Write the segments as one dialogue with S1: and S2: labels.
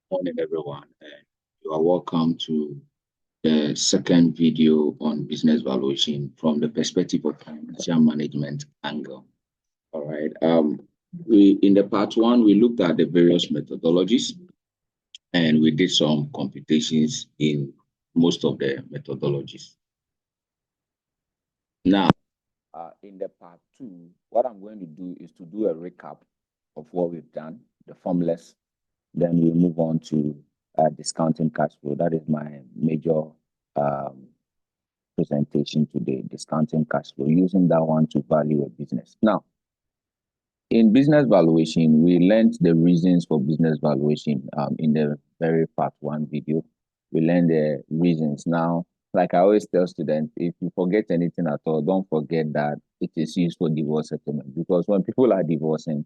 S1: Morning, everyone, and you are welcome to the second video on business valuation from the perspective of financial management angle. All right. We in the part one we looked at the various methodologies and we did some computations in most of the methodologies. Now, in the part two, what I'm going to do is to do a recap of what we've done, the formulas. Then we move on to discounting cash flow. That is my major presentation today, discounting cash flow, using that one to value a business. Now, in business valuation, we learned the reasons for business valuation in the very part one video. We learned the reasons. Now, like I always tell students, if you forget anything at all, don't forget that it is used for divorce settlement, because when people are divorcing,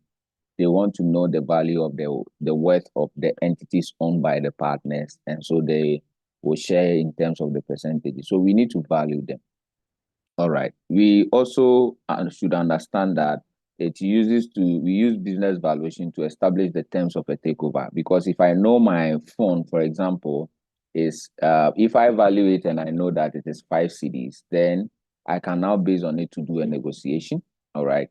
S1: they want to know the value of the worth of the entities owned by the partners, and so they will share in terms of the percentages. So we need to value them. All right. We also should understand that we use business valuation to establish the terms of a takeover. Because if I know my phone, for example, is if I value it and I know that it is 5 cedis, then I can now base on it to do a negotiation. All right.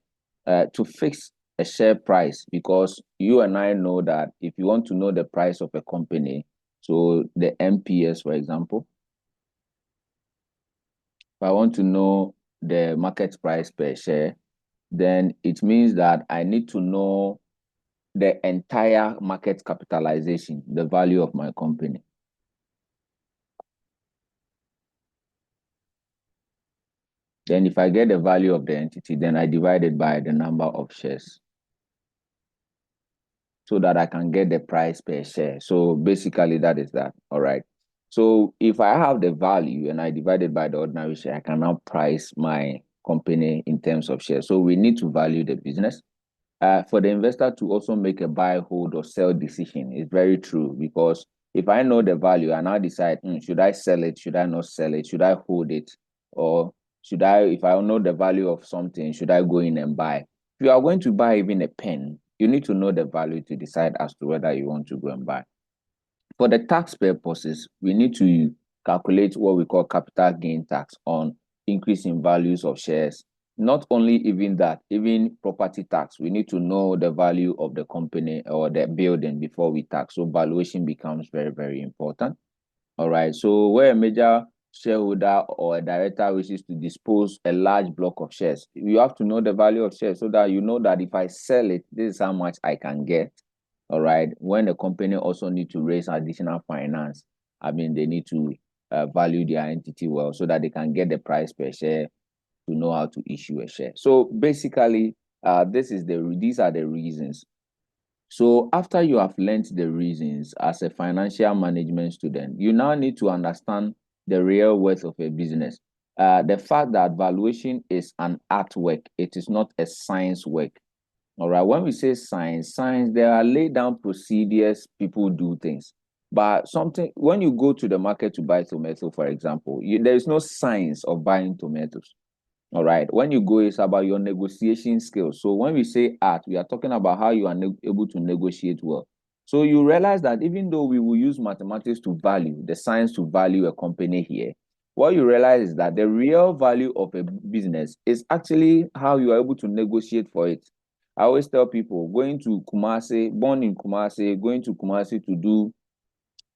S1: To fix a share price, because you and I know that if you want to know the price of a company, so the MPS, for example, if I want to know the market price per share, then it means that I need to know the entire market capitalization, the value of my company. Then if I get the value of the entity, then I divide it by the number of shares so that I can get the price per share. So basically that is that. All right. So if I have the value and I divide it by the ordinary share, I can now price my company in terms of shares. So we need to value the business. For the investor to also make a buy, hold, or sell decision is very true, because if I know the value, I now decide, should I sell it? Should I not sell it? Should I hold it? Or should I, if I know the value of something, should I go in and buy? If you are going to buy even a pen, you need to know the value to decide as to whether you want to go and buy. For the tax purposes, we need to calculate what we call capital gain tax on increase in values of shares. Not only even that, even property tax, we need to know the value of the company or the building before we tax. So valuation becomes very, very important. All right. So where a major shareholder or a director wishes to dispose a large block of shares, you have to know the value of shares so that you know that if I sell it, this is how much I can get. All right. When the company also need to raise additional finance, I mean, they need to value their entity well so that they can get the price per share to know how to issue a share. So basically, these are the reasons. So after you have learned the reasons as a financial management student, you now need to understand the real worth of a business. The fact that valuation is an artwork, it is not a science work. All right. When we say science, there are laid down procedures, people do things. But when you go to the market to buy tomato, for example, there is no science of buying tomatoes. All right. When you go, it's about your negotiation skills. So when we say art, we are talking about how you are able to negotiate well. So you realize that even though we will use mathematics to value, the science to value a company here, what you realize is that the real value of a business is actually how you are able to negotiate for it. I always tell people, born in Kumasi, going to Kumasi to do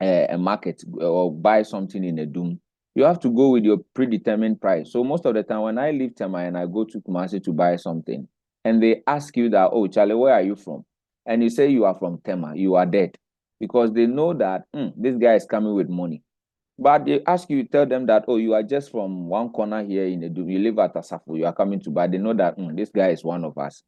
S1: a market or buy something in a doom, you have to go with your predetermined price. So most of the time when I leave Tema and I go to Kumasi to buy something, and they ask you that, oh, Charlie, where are you from? And you say you are from Tema, you are dead. Because they know that this guy is coming with money. But they ask you, tell them that, oh, you are just from one corner here in the doom. You live at Asafo, you are coming to buy. They know that this guy is one of us.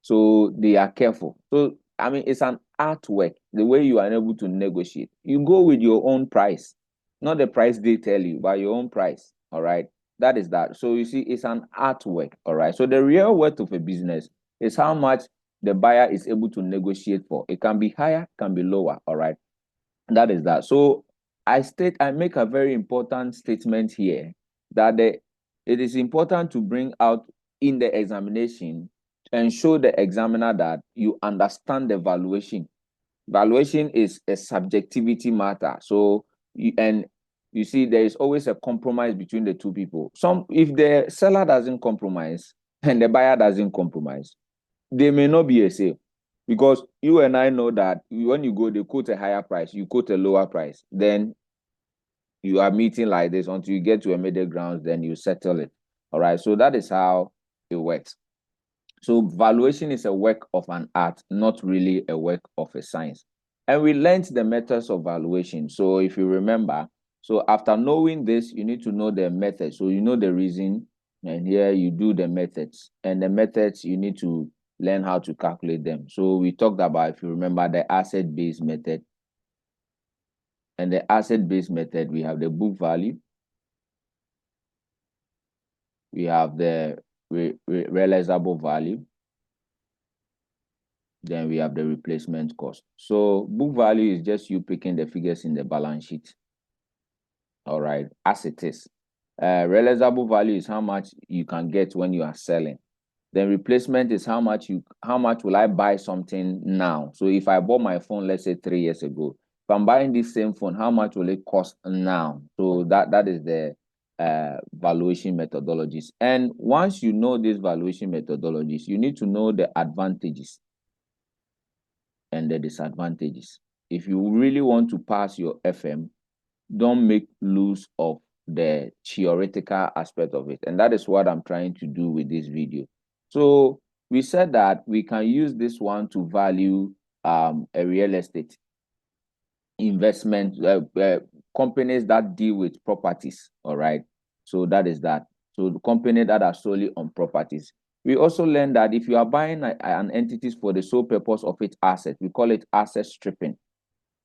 S1: So they are careful. So, I mean, it's an artwork, the way you are able to negotiate. You go with your own price, not the price they tell you, but your own price. All right. That is that. So you see, it's an artwork. All right. So the real worth of a business is how much the buyer is able to negotiate for. It can be higher, can be lower. All right. That is that. So I make a very important statement here that it is important to bring out in the examination and show the examiner that you understand the valuation. Valuation is a subjectivity matter. So you see, there is always a compromise between the two people. If the seller doesn't compromise and the buyer doesn't compromise, there may not be a sale. Because you and I know that when you go, they quote a higher price, you quote a lower price, then you are meeting like this until you get to a middle ground, then you settle it. All right. So that is how it works. So valuation is a work of an art, not really a work of a science. And we learned the methods of valuation. So if you remember, so after knowing this, you need to know the method. So you know the reason, and here you do the methods. And the methods, you need to learn how to calculate them. So we talked about, if you remember, the asset-based method. And the asset-based method, we have the book value. We have the realizable value. Then we have the replacement cost. So book value is just you picking the figures in the balance sheet. All right, as it is. Realizable value is how much you can get when you are selling. Then replacement is how much will I buy something now? So if I bought my phone, let's say 3 years ago, if I'm buying this same phone, how much will it cost now? So that is the valuation methodologies. And once you know these valuation methodologies, you need to know the advantages and the disadvantages. If you really want to pass your FM, don't make use of the theoretical aspect of it. And that is what I'm trying to do with this video. So we said that we can use this one to value a real estate investment, companies that deal with properties. All right. So that is that. So the company that are solely on properties. We also learned that if you are buying an entity for the sole purpose of its asset, we call it asset stripping.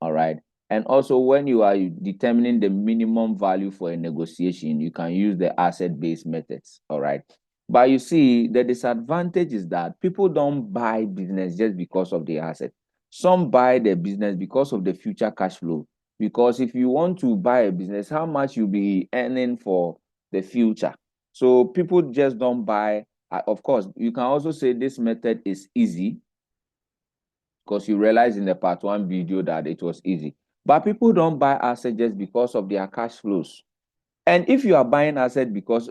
S1: All right. And also, when you are determining the minimum value for a negotiation, you can use the asset-based methods. All right. But you see, the disadvantage is that people don't buy business just because of the asset. Some buy the business because of the future cash flow. Because if you want to buy a business, how much you'll be earning for the future. So people just don't buy. Of course, you can also say this method is easy because you realize in the part one video that it was easy. But people don't buy assets just because of their cash flows. And if you are buying asset because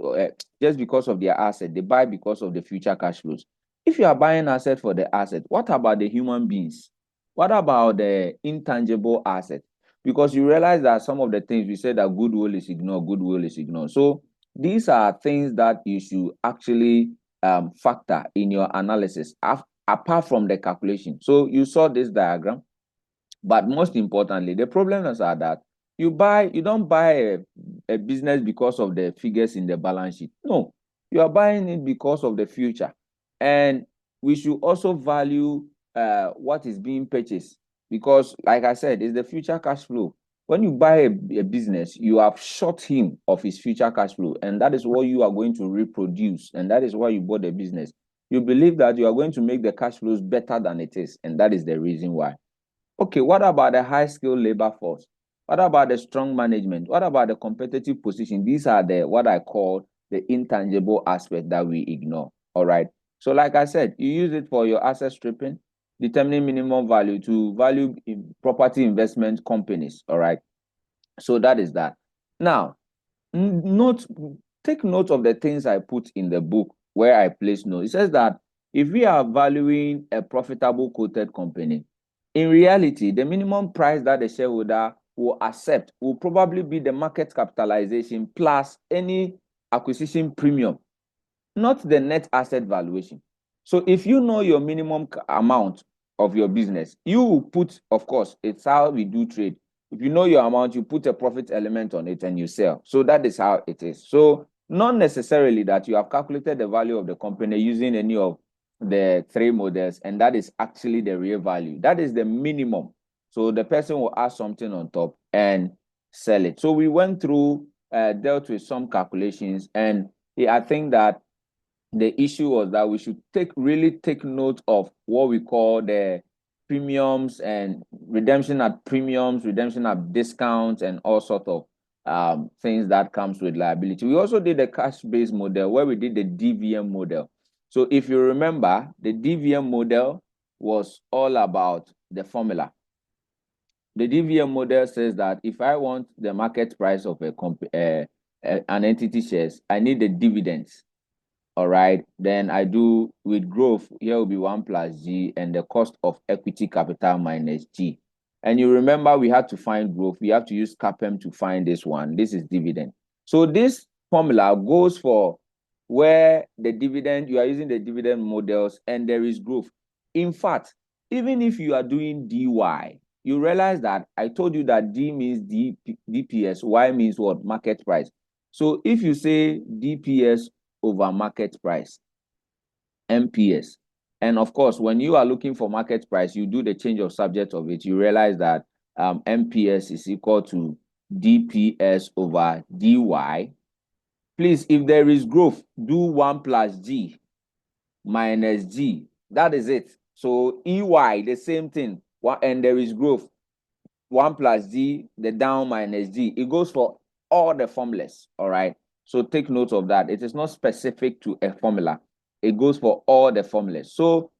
S1: just because of their asset, they buy because of the future cash flows. If you are buying asset for the asset, what about the human beings? What about the intangible asset? Because you realize that some of the things we said that goodwill is ignored, goodwill is ignored. So these are things that you should actually factor in your analysis apart from the calculation. So you saw this diagram, but most importantly, the problems are that you don't buy a business because of the figures in the balance sheet. No, you are buying it because of the future. And we should also value what is being purchased because, like I said, it's the future cash flow. When you buy a business, you have shot him of his future cash flow, and that is what you are going to reproduce, and that is why you bought the business. You believe that you are going to make the cash flows better than it is, and that is the reason why. Okay, what about the high-skilled labor force? What about the strong management? What about the competitive position? These are the what I call the intangible aspect that we ignore. All right. So, like I said, you use it for your asset stripping, determining minimum value to value in property investment companies. All right. So that is that. Now, note take note of the things I put in the book where I place notes. It says that if we are valuing a profitable quoted company, in reality, the minimum price that the shareholder will accept will probably be the market capitalization plus any acquisition premium, not the net asset valuation. So if you know your minimum amount of your business, you put, of course, it's how we do trade. If you know your amount, you put a profit element on it and you sell. So that is how it is. So not necessarily that you have calculated the value of the company using any of the three models, and that is actually the real value. That is the minimum. So the person will add something on top and sell it. So we went through, dealt with some calculations, and I think that the issue was that we should really take note of what we call the premiums and redemption at premiums, redemption at discounts, and all sort of things that comes with liability. We also did the cash-based model where we did the DVM model. So if you remember, the DVM model was all about the formula. The DVM model says that if I want the market price of an entity shares, I need the dividends. All right. Then I do with growth, here will be 1 plus G and the cost of equity capital minus G. And you remember we had to find growth. We have to use CAPM to find this one. This is dividend. So this formula goes for where the dividend, you are using the dividend models and there is growth. In fact, even if you are doing DY, you realize that I told you that D means DPS, Y means what? Market price. So if you say DPS over market price, MPS, and of course, when you are looking for market price, you do the change of subject of it, you realize that MPS is equal to DPS over DY. Please, if there is growth, do 1 plus G minus G. That is it. So EY, the same thing, and there is growth, 1 plus G, the down minus G. It goes for all the formulas, all right? So take note of that. It is not specific to a formula. It goes for all the formulas. So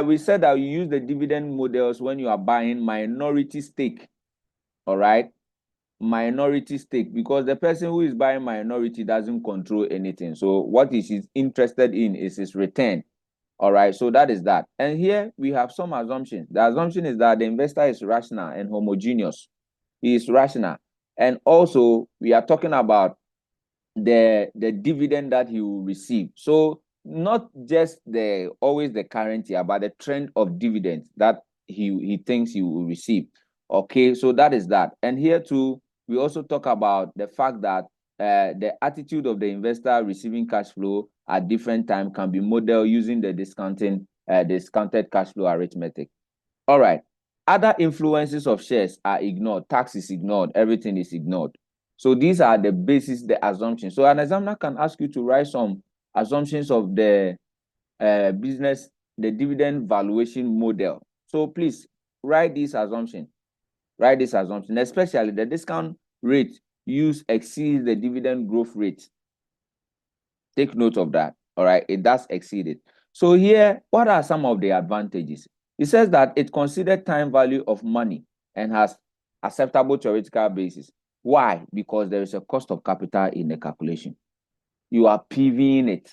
S1: we said that you use the dividend models when you are buying minority stake, all right? Minority stake, because the person who is buying minority doesn't control anything. So what he is interested in is his return. All right, so that is that. And here we have some assumptions. The assumption is that the investor is rational and homogeneous. He is rational. And also, we are talking about the dividend that he will receive. So not just always the current year, but the trend of dividends that he thinks he will receive. Okay, so that is that. And here too, we also talk about the fact that the attitude of the investor receiving cash flow at different time can be modeled using the discounted cash flow arithmetic. All right. Other influences of shares are ignored. Tax is ignored. Everything is ignored. So these are the basis, the assumptions. So an examiner can ask you to write some assumptions of the business, the dividend valuation model. So please write this assumption. Write this assumption, especially the discount rate used exceeds the dividend growth rate. Take note of that. All right, it does exceed it. So here, what are some of the advantages? It says that it considers time value of money and has acceptable theoretical basis. Why? Because there is a cost of capital in the calculation. You are PVing it.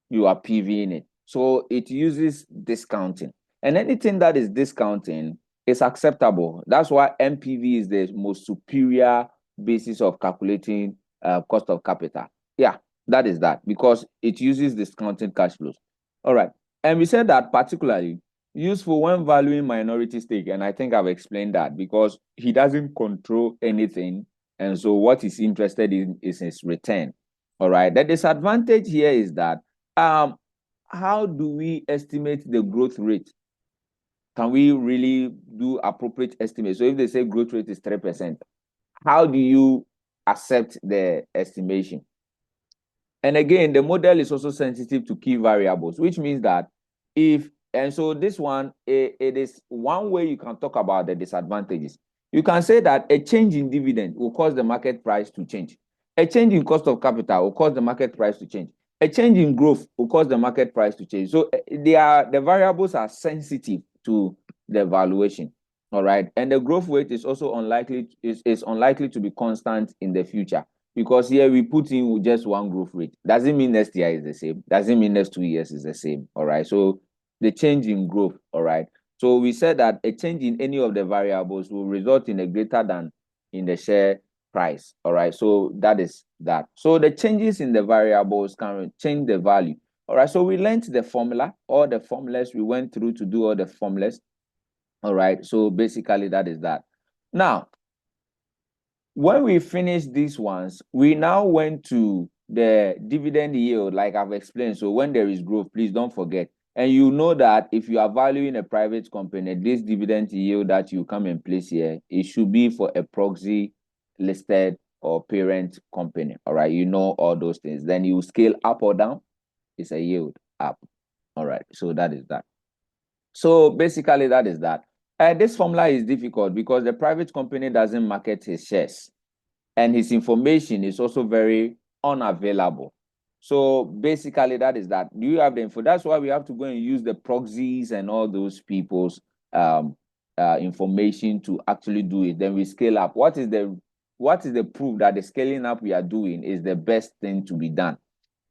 S1: You are PVing it. So it uses discounting. And anything that is discounting is acceptable. That's why MPV is the most superior basis of calculating cost of capital. Yeah, that is that, because it uses discounted cash flows. All right. And we said that particularly useful when valuing minority stake. And I think I've explained that, because he doesn't control anything. And so what he's interested in is his return. All right. The disadvantage here is that how do we estimate the growth rate? Can we really do appropriate estimates? So if they say growth rate is 3%, how do you accept the estimation? And again, the model is also sensitive to key variables, which means that so this one, it is one way you can talk about the disadvantages. You can say that a change in dividend will cause the market price to change. A change in cost of capital will cause the market price to change. A change in growth will cause the market price to change. So the variables are sensitive to the valuation. All right. And the growth rate is also unlikely to be constant in the future, because here we put in just one growth rate. Doesn't mean next year is the same. Doesn't mean next 2 years is the same. All right. So the change in growth. All right. So we said that a change in any of the variables will result in a greater than in the share price. All right. So that is that. So the changes in the variables can change the value. All right. So we learned the formula, all the formulas we went through to do all the formulas. All right. So basically that is that. Now, when we finish these ones, we now went to the dividend yield, like I've explained. So when there is growth, please don't forget. And you know that if you are valuing a private company, this dividend yield that you come and place here, it should be for a proxy listed or parent company. All right, you know all those things. Then you scale up or down, it's a yield up. All right, so that is that. So basically, that is that. This formula is difficult because the private company doesn't market his shares, and his information is also very unavailable. So basically, that is that. Do you have the info? That's why we have to go and use the proxies and all those people's information to actually do it. Then we scale up. What is the proof that the scaling up we are doing is the best thing to be done?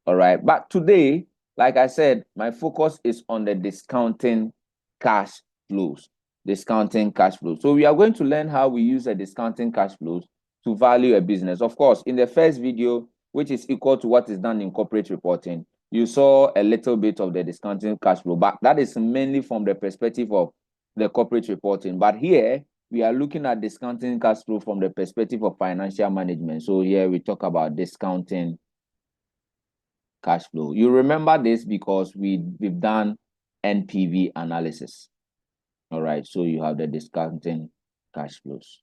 S1: All right. But today, like I said, my focus is on the discounting cash flows. Discounting cash flows. So we are going to learn how we use a discounting cash flows to value a business. Of course, in the first video, which is equal to what is done in corporate reporting, you saw a little bit of the discounting cash flow, but that is mainly from the perspective of the corporate reporting. But here, we are looking at discounting cash flow from the perspective of financial management. So here we talk about discounting cash flow. You remember this because we've done NPV analysis. All right, so you have the discounting cash flows.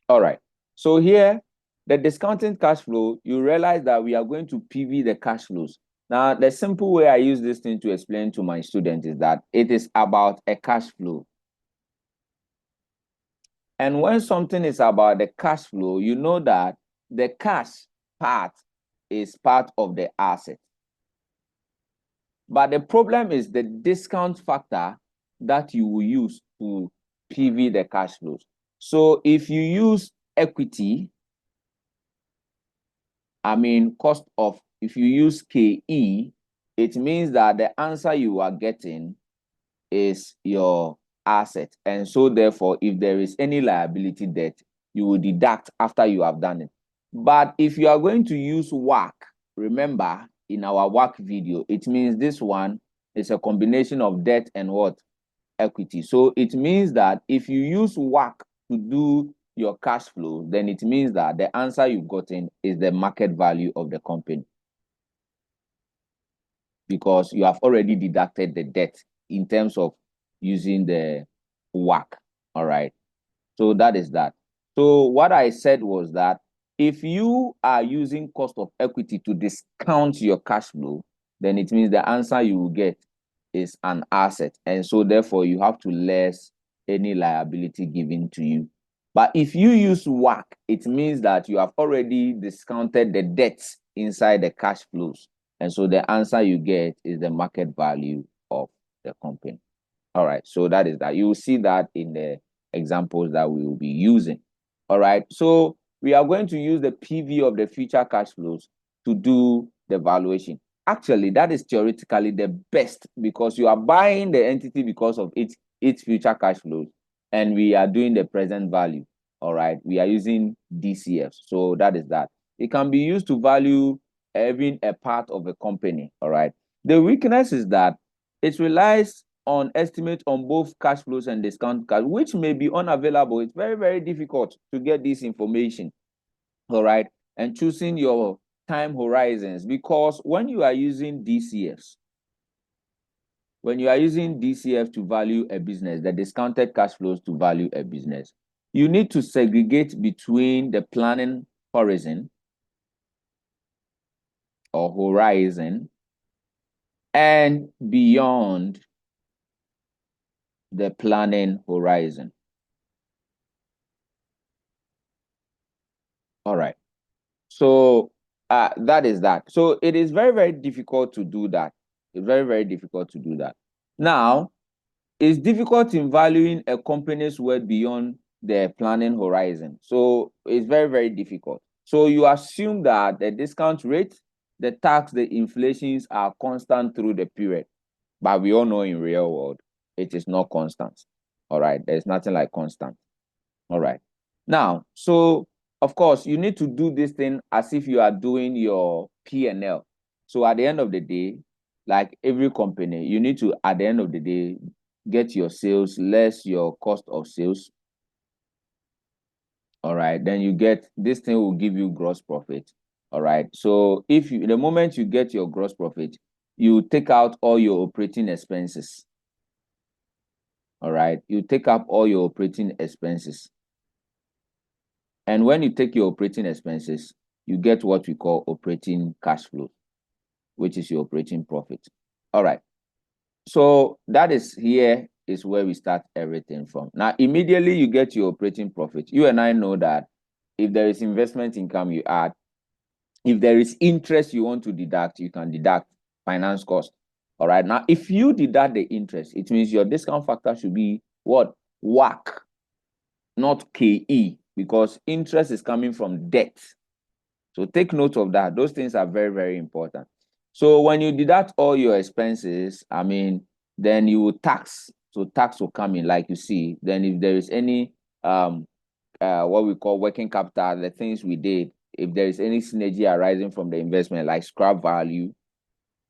S1: All right, so here, the discounting cash flow, you realize that we are going to PV the cash flows. Now, the simple way I use this thing to explain to my students is that it is about a cash flow. And when something is about the cash flow, you know that the cash part is part of the asset. But the problem is the discount factor that you will use to PV the cash flows. So if you use equity, if you use KE, it means that the answer you are getting is your asset. And so therefore, if there is any liability debt, you will deduct after you have done it. But if you are going to use WACC, remember in our WACC video, it means this one is a combination of debt and what? Equity. So it means that if you use WACC to do your cash flow, then it means that the answer you've gotten is the market value of the company, because you have already deducted the debt in terms of using the WACC. All right. So that is that. So what I said was that if you are using cost of equity to discount your cash flow, then it means the answer you will get is an asset. And so therefore you have to less any liability given to you. But if you use WACC, it means that you have already discounted the debts inside the cash flows. And so the answer you get is the market value of the company. All right, so that is that. You will see that in the examples that we will be using. All right, so we are going to use the PV of the future cash flows to do the valuation. Actually, that is theoretically the best, because you are buying the entity because of its future cash flows, and we are doing the present value. All right, we are using DCFs, so that is that. It can be used to value even a part of a company. All right, the weakness is that it relies on estimate on both cash flows and discount cash, which may be unavailable. It's very, very difficult to get this information. All right, and choosing your time horizons, because when you are using DCFs, to value a business, the discounted cash flows to value a business, you need to segregate between the planning horizon or horizon and beyond the planning horizon. All right. So that is that. So it is very, very difficult to do that. It's very, very difficult to do that. Now, it's difficult in valuing a company's worth beyond the planning horizon. So it's very, very difficult. So you assume that the discount rate, the tax, the inflations are constant through the period. But we all know in real world, it is not constant. All right. There's nothing like constant. All right. Now, so of course, you need to do this thing as if you are doing your P&L. So at the end of the day, like every company, you need to, at the end of the day, get your sales less your cost of sales. All right. Then you get, this thing will give you gross profit. All right. So if you, the moment you get your gross profit, you take out all your operating expenses. All right. You take up all your operating expenses. And when you take your operating expenses, you get what we call operating cash flow, which is your operating profit. All right. So that is, here is where we start everything from. Now, immediately you get your operating profit. You and I know that if there is investment income, you add. If there is interest you want to deduct, you can deduct finance cost. All right. Now, if you deduct the interest, it means your discount factor should be what? WACC, not KE, because interest is coming from debt. So take note of that. Those things are very, very important. So when you deduct all your expenses, I mean, then you will tax. So tax will come in, like you see. Then if there is any what we call working capital, the things we did, if there is any synergy arising from the investment, like scrap value,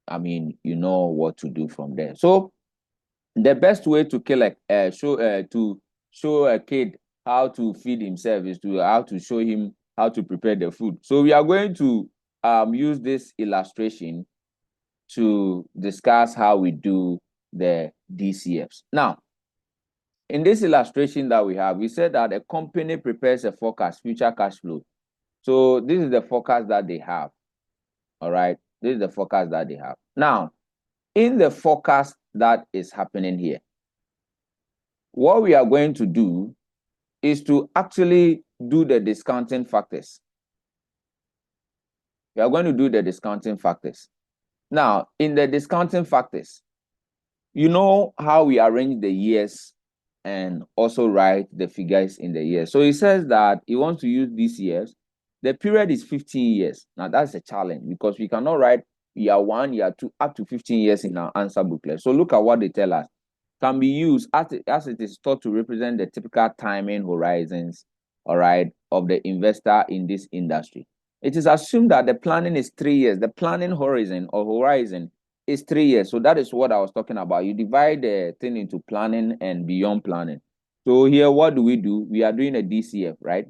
S1: I mean, you know what to do from there. So the best way to show a kid how to feed himself is to how to show him how to prepare the food. So we are going to use this illustration to discuss how we do the DCFs. Now, in this illustration that we have, we said that a company prepares a forecast, future cash flow. So this is the forecast that they have. All right. This is the forecast that they have. Now, in the forecast that is happening here, what we are going to do is to actually do the discounting factors. We are going to do the discounting factors. Now, in the discounting factors, you know how we arrange the years and also write the figures in the years. So he says that he wants to use DCFs. The period is 15 years. Now, that's a challenge because we cannot write year 1, year 2, up to 15 years in our answer booklet. So look at what they tell us. Can be used as it is thought to represent the typical timing horizons, all right, of the investor in this industry. It is assumed that the planning is 3 years. The planning horizon is 3 years. So that is what I was talking about. You divide the thing into planning and beyond planning. So here, what do? We are doing a DCF, right?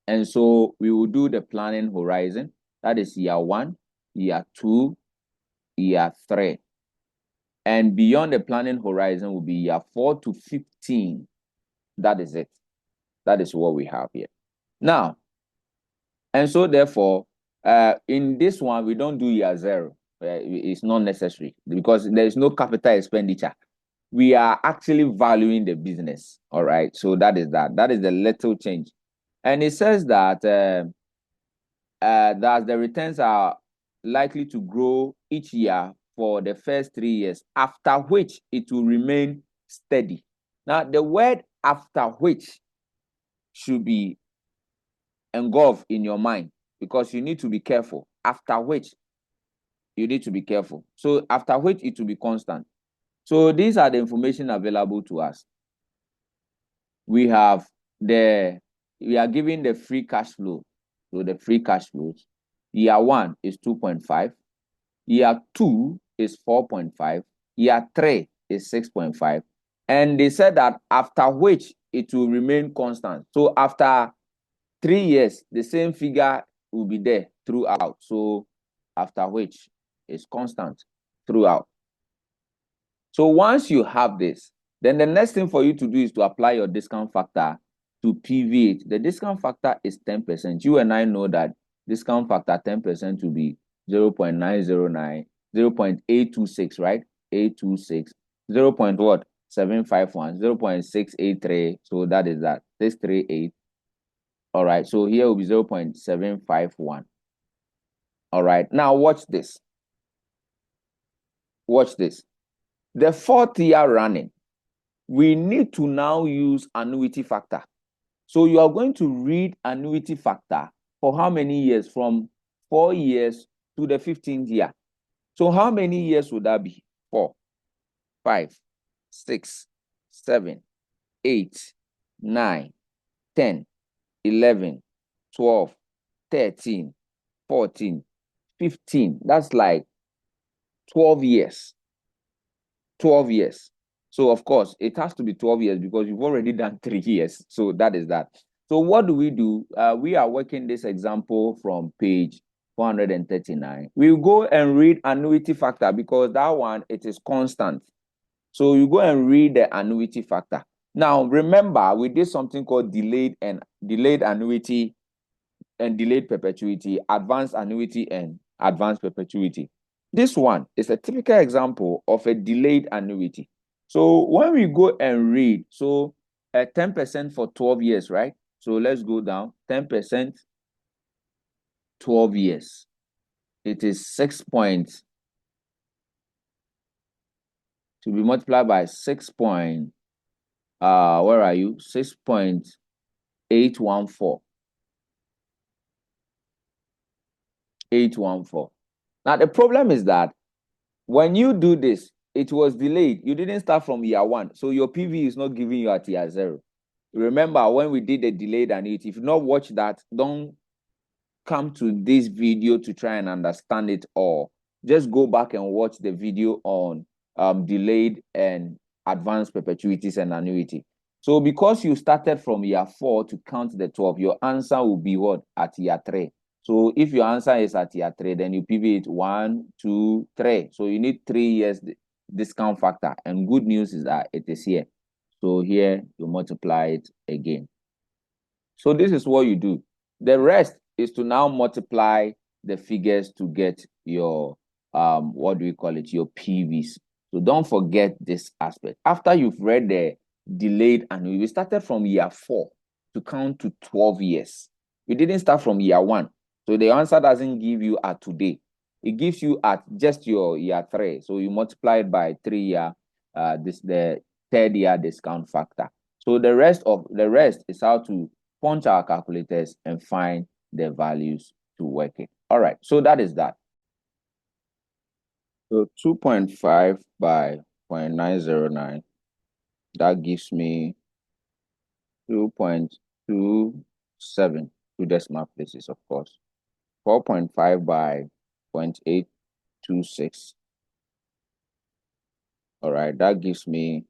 S1: And so we will do the planning horizon. That is year 1, year 2, year 3. And beyond the planning horizon will be year 4 to 15. That is it. That is what we have here. Now, and so therefore, in this one, we don't do year 0. It's not necessary because there is no capital expenditure. We are actually valuing the business. All right. So that is that. That is the little change. And it says that that the returns are likely to grow each year for the first 3 years, after which it will remain steady. Now, the word after which should be engulfed in your mind because you need to be careful. After which, you need to be careful. So after which, it will be constant. So these are the information available to us. We are giving the free cash flow. So the free cash flows. Year 1 is 2.5. Year 2 is 4.5. Year 3 is 6.5. And they said that after which it will remain constant. So after 3 years, the same figure will be there throughout. So after which is constant throughout. So once you have this, then the next thing for you to do is to apply your discount factor to PV it. The discount factor is 10%. You and I know that discount factor 10% will be 0.909, 0.826, right? 826, 0. What? 751, 0.683. So that is that. 638. All right. So here will be 0.751. All right. Now watch this. Watch this. The 4th year running, we need to now use annuity factor. So you are going to read annuity factor for how many years? From 4 years to the 15th year. So how many years would that be? 4, 5, 6, 7, 8, 9, 10, 11, 12, 13, 14, 15. That's like 12 years. 12 years. So, of course, it has to be 12 years because you've already done 3 years. So that is that. So what do? We are working this example from page 439. We'll go and read annuity factor because that one, it is constant. So you go and read the annuity factor. Now, remember, we did something called delayed annuity and delayed perpetuity, advanced annuity and advanced perpetuity. This one is a typical example of a delayed annuity. So when we go and read, so 10% for 12 years, right? So let's go down, 10%, 12 years. It is 6 points to be multiplied by 6.0 where are you? 6.814. 814. Now, the problem is that when you do this, it was delayed. You didn't start from year one. So your PV is not giving you at year zero. Remember when we did the delayed annuity, if you not watch that, don't come to this video to try and understand it all. Just go back and watch the video on delayed and advanced perpetuities and annuity. So because you started from year 4 to count the 12, your answer will be what? At year 3. So if your answer is at year 3, then you pivot 1, 2, 3. So you need 3 years discount factor. And good news is that it is here. So here you multiply it again. So this is what you do. The rest is to now multiply the figures to get your what do we call it? Your PVs. So don't forget this aspect. After you've read the delayed annuity, we started from year 4 to count to 12 years. We didn't start from year 1. So the answer doesn't give you at today. It gives you at just your year 3. So you multiply it by 3 year, the 3rd year discount factor. So the rest is how to punch our calculators and find the values to work it. All right, so that is that. So 2.5 by 0.909, that gives me 2.27 to decimal places, of course. 4.5 by 0.826. All right, that gives me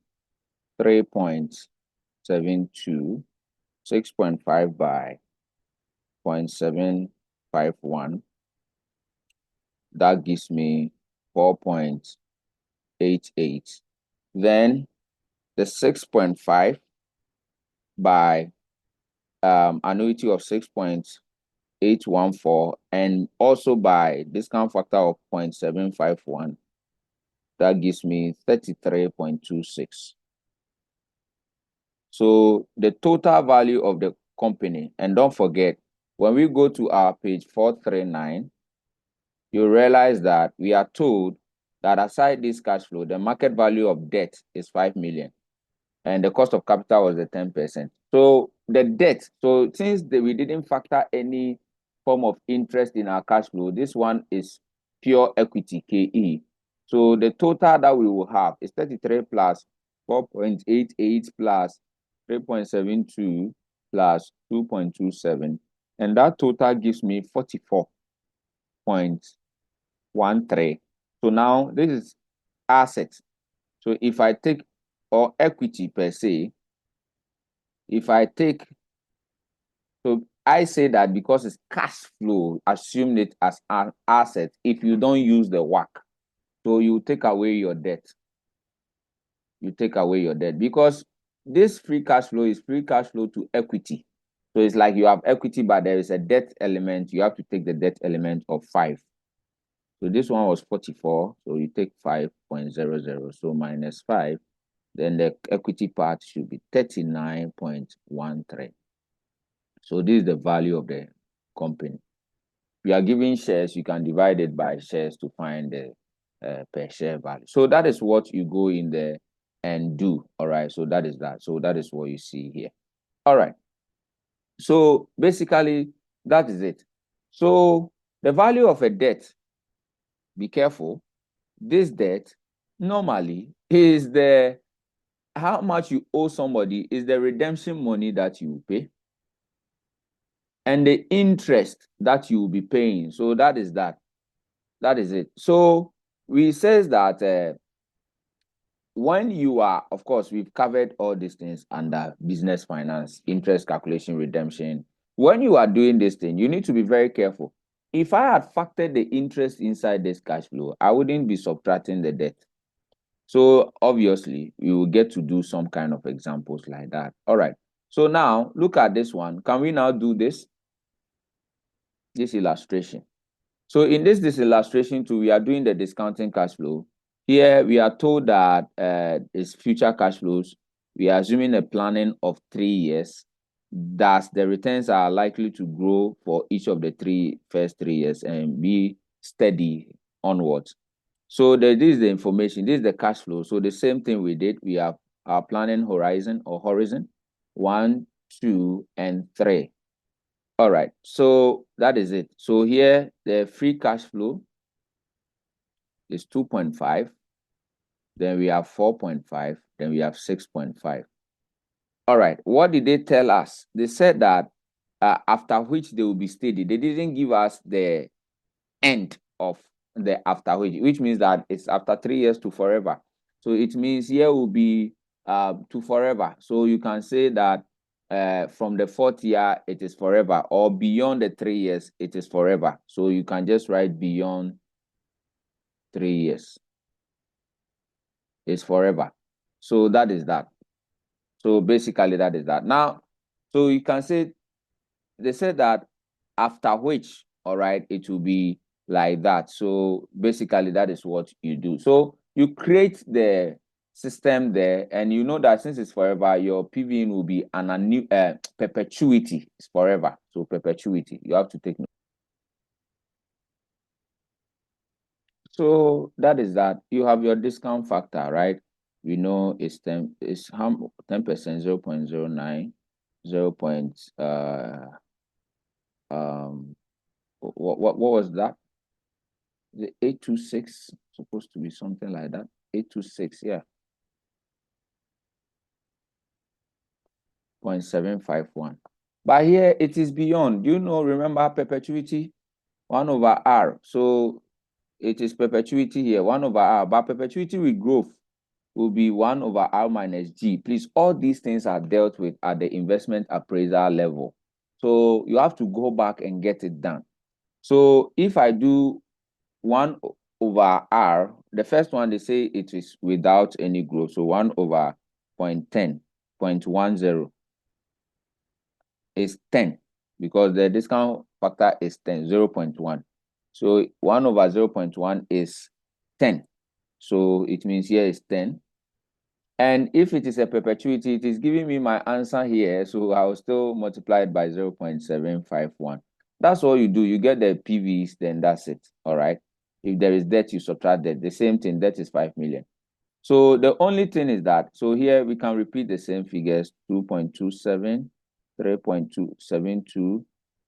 S1: 3.72. 6.5 by 0.751. That gives me 4.88. Then the 6.5 by annuity of 6.814 and also by discount factor of 0.751. That gives me 33.26. So the total value of the company, and don't forget, when we go to our page 439, you realize that we are told that aside this cash flow, the market value of debt is 5 million and the cost of capital was the 10%. So the debt, so since we didn't factor any form of interest in our cash flow, this one is pure equity, KE. So the total that we will have is 33 plus 4.88 plus 3.72 plus 2.27. And that total gives me 44.13. So now this is assets. So if I take, or equity per se, if I take, so I say that because it's cash flow, assume it as an asset if you don't use the WACC. So you take away your debt. You take away your debt because this free cash flow is free cash flow to equity. So it's like you have equity, but there is a debt element. You have to take the debt element of 5. So this one was 44. So you take 5.00. So minus 5. Then the equity part should be 39.13. So this is the value of the company. If you are giving shares, you can divide it by shares to find the per share value. So that is what you go in there and do. All right. So that is that. So that is what you see here. All right. So basically, that is it. So the value of a debt, be careful. This debt normally is the how much you owe somebody is the redemption money that you pay and the interest that you will be paying. So that is that. That is it. So we says that when you are, of course, we've covered all these things under business finance, interest calculation, redemption. When you are doing this thing, you need to be very careful. If I had factored the interest inside this cash flow, I wouldn't be subtracting the debt. So obviously, we will get to do some kind of examples like that. All right. So now look at this one. Can we now do this illustration? So in this illustration too, we are doing the discounting cash flow. Here we are told that it's future cash flows. We are assuming a planning of 3 years. Thus, the returns are likely to grow for each of the first 3 years and be steady onwards. So this is the information. This is the cash flow. So the same thing we did. We have our planning horizon or horizon. 1, 2, and 3. All right, so that is it. So here the free cash flow is 2.5. Then we have 4.5. Then we have 6.5. All right, what did they tell us? They said that after which they will be steady. They didn't give us the end of the after which means that it's after 3 years to forever. So it means here will be to forever. So you can say that from the 4th year it is forever, or beyond the 3 years it is forever. So you can just write beyond 3 years. It's forever. So that is that. So basically that is that. Now, so you can say they said that after which, all right, it will be like that. So basically that is what you do. So you create the system there, and you know that since it's forever, your PVN will be an perpetuity. It's forever. So perpetuity, you have to take note. So that is that. You have your discount factor, right? We know it's 10%, 0.09, 0. What was that? The 826, supposed to be something like that. 826, yeah. 0.751. But here it is beyond. You know, remember perpetuity? 1 over R. So it is perpetuity here, 1 over R. But perpetuity with growth will be 1 over R minus G. Please, all these things are dealt with at the investment appraiser level. So you have to go back and get it done. So if I do 1 over R, the first one, they say it is without any growth. So 1 over 0.10, 0.10 is 10, because the discount factor is 10, 0.1. So 1 over 0.1 is 10. So it means here is 10. And if it is a perpetuity, it is giving me my answer here. So I will still multiply it by 0.751. That's all you do. You get the PVs, then that's it. All right. If there is debt, you subtract that. The same thing, that is 5 million. So the only thing is that, so here we can repeat the same figures: 2.27, 3.272,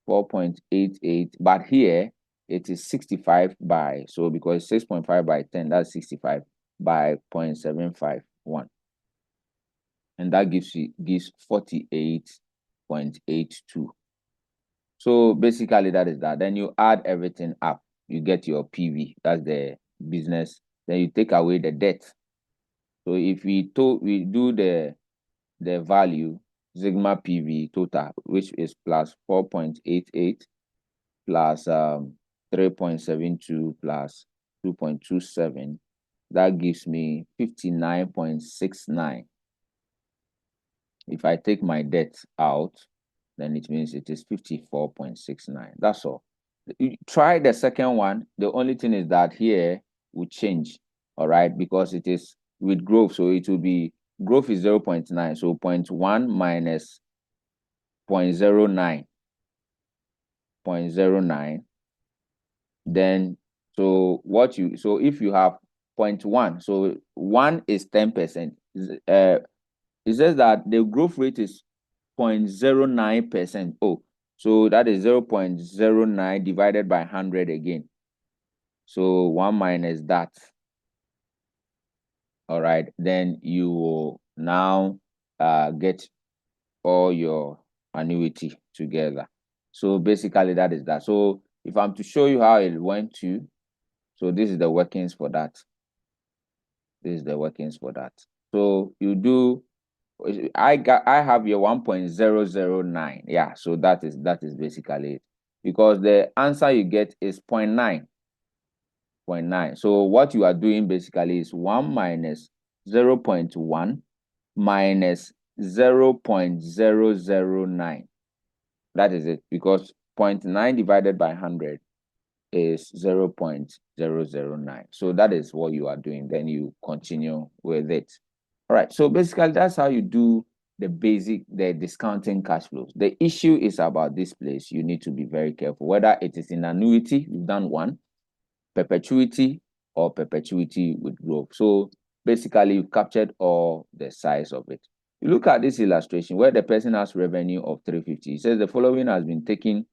S1: 4.88. But here it is 65 by, so because 6.5 by 10, that's 65 by 0.751. And that gives 48.82. So basically that is that. Then you add everything up, you get your PV. That's the business. Then you take away the debt. So if we do the value, sigma PV total, which is plus 4.88 plus 3.72 plus 2.27, that gives me 59.69. If I take my debt out, then it means it is 54.69. That's all. You try the second one. The only thing is that here will change, all right, because it is with growth. So it will be, growth is 0.9. So 0.1 minus 0.09. 0.09. Then, so if you have 0.1, so 1 is 10%. It says that the growth rate is 0.09%. Oh, so that is 0.09 divided by 100 again. So 1 minus that. All right, then you will now get all your annuity together. So basically that is that. So if I'm to show you how it went to, so this is the workings for that. This is the workings for that. So you do, I have your 1.009. Yeah, so that is basically it. Because the answer you get is 0.9. 0.9. So what you are doing basically is 1 minus 0.1 minus 0.009. That is it, because 0.9 divided by 100 is 0.009. So that is what you are doing. Then you continue with it. All right. So basically, that's how you do the discounting cash flows. The issue is about this place. You need to be very careful, whether it is in annuity, we've done one, perpetuity, or perpetuity with growth. So basically you've captured all the size of it. You look at this illustration where the person has revenue of 350. It says the following has been taken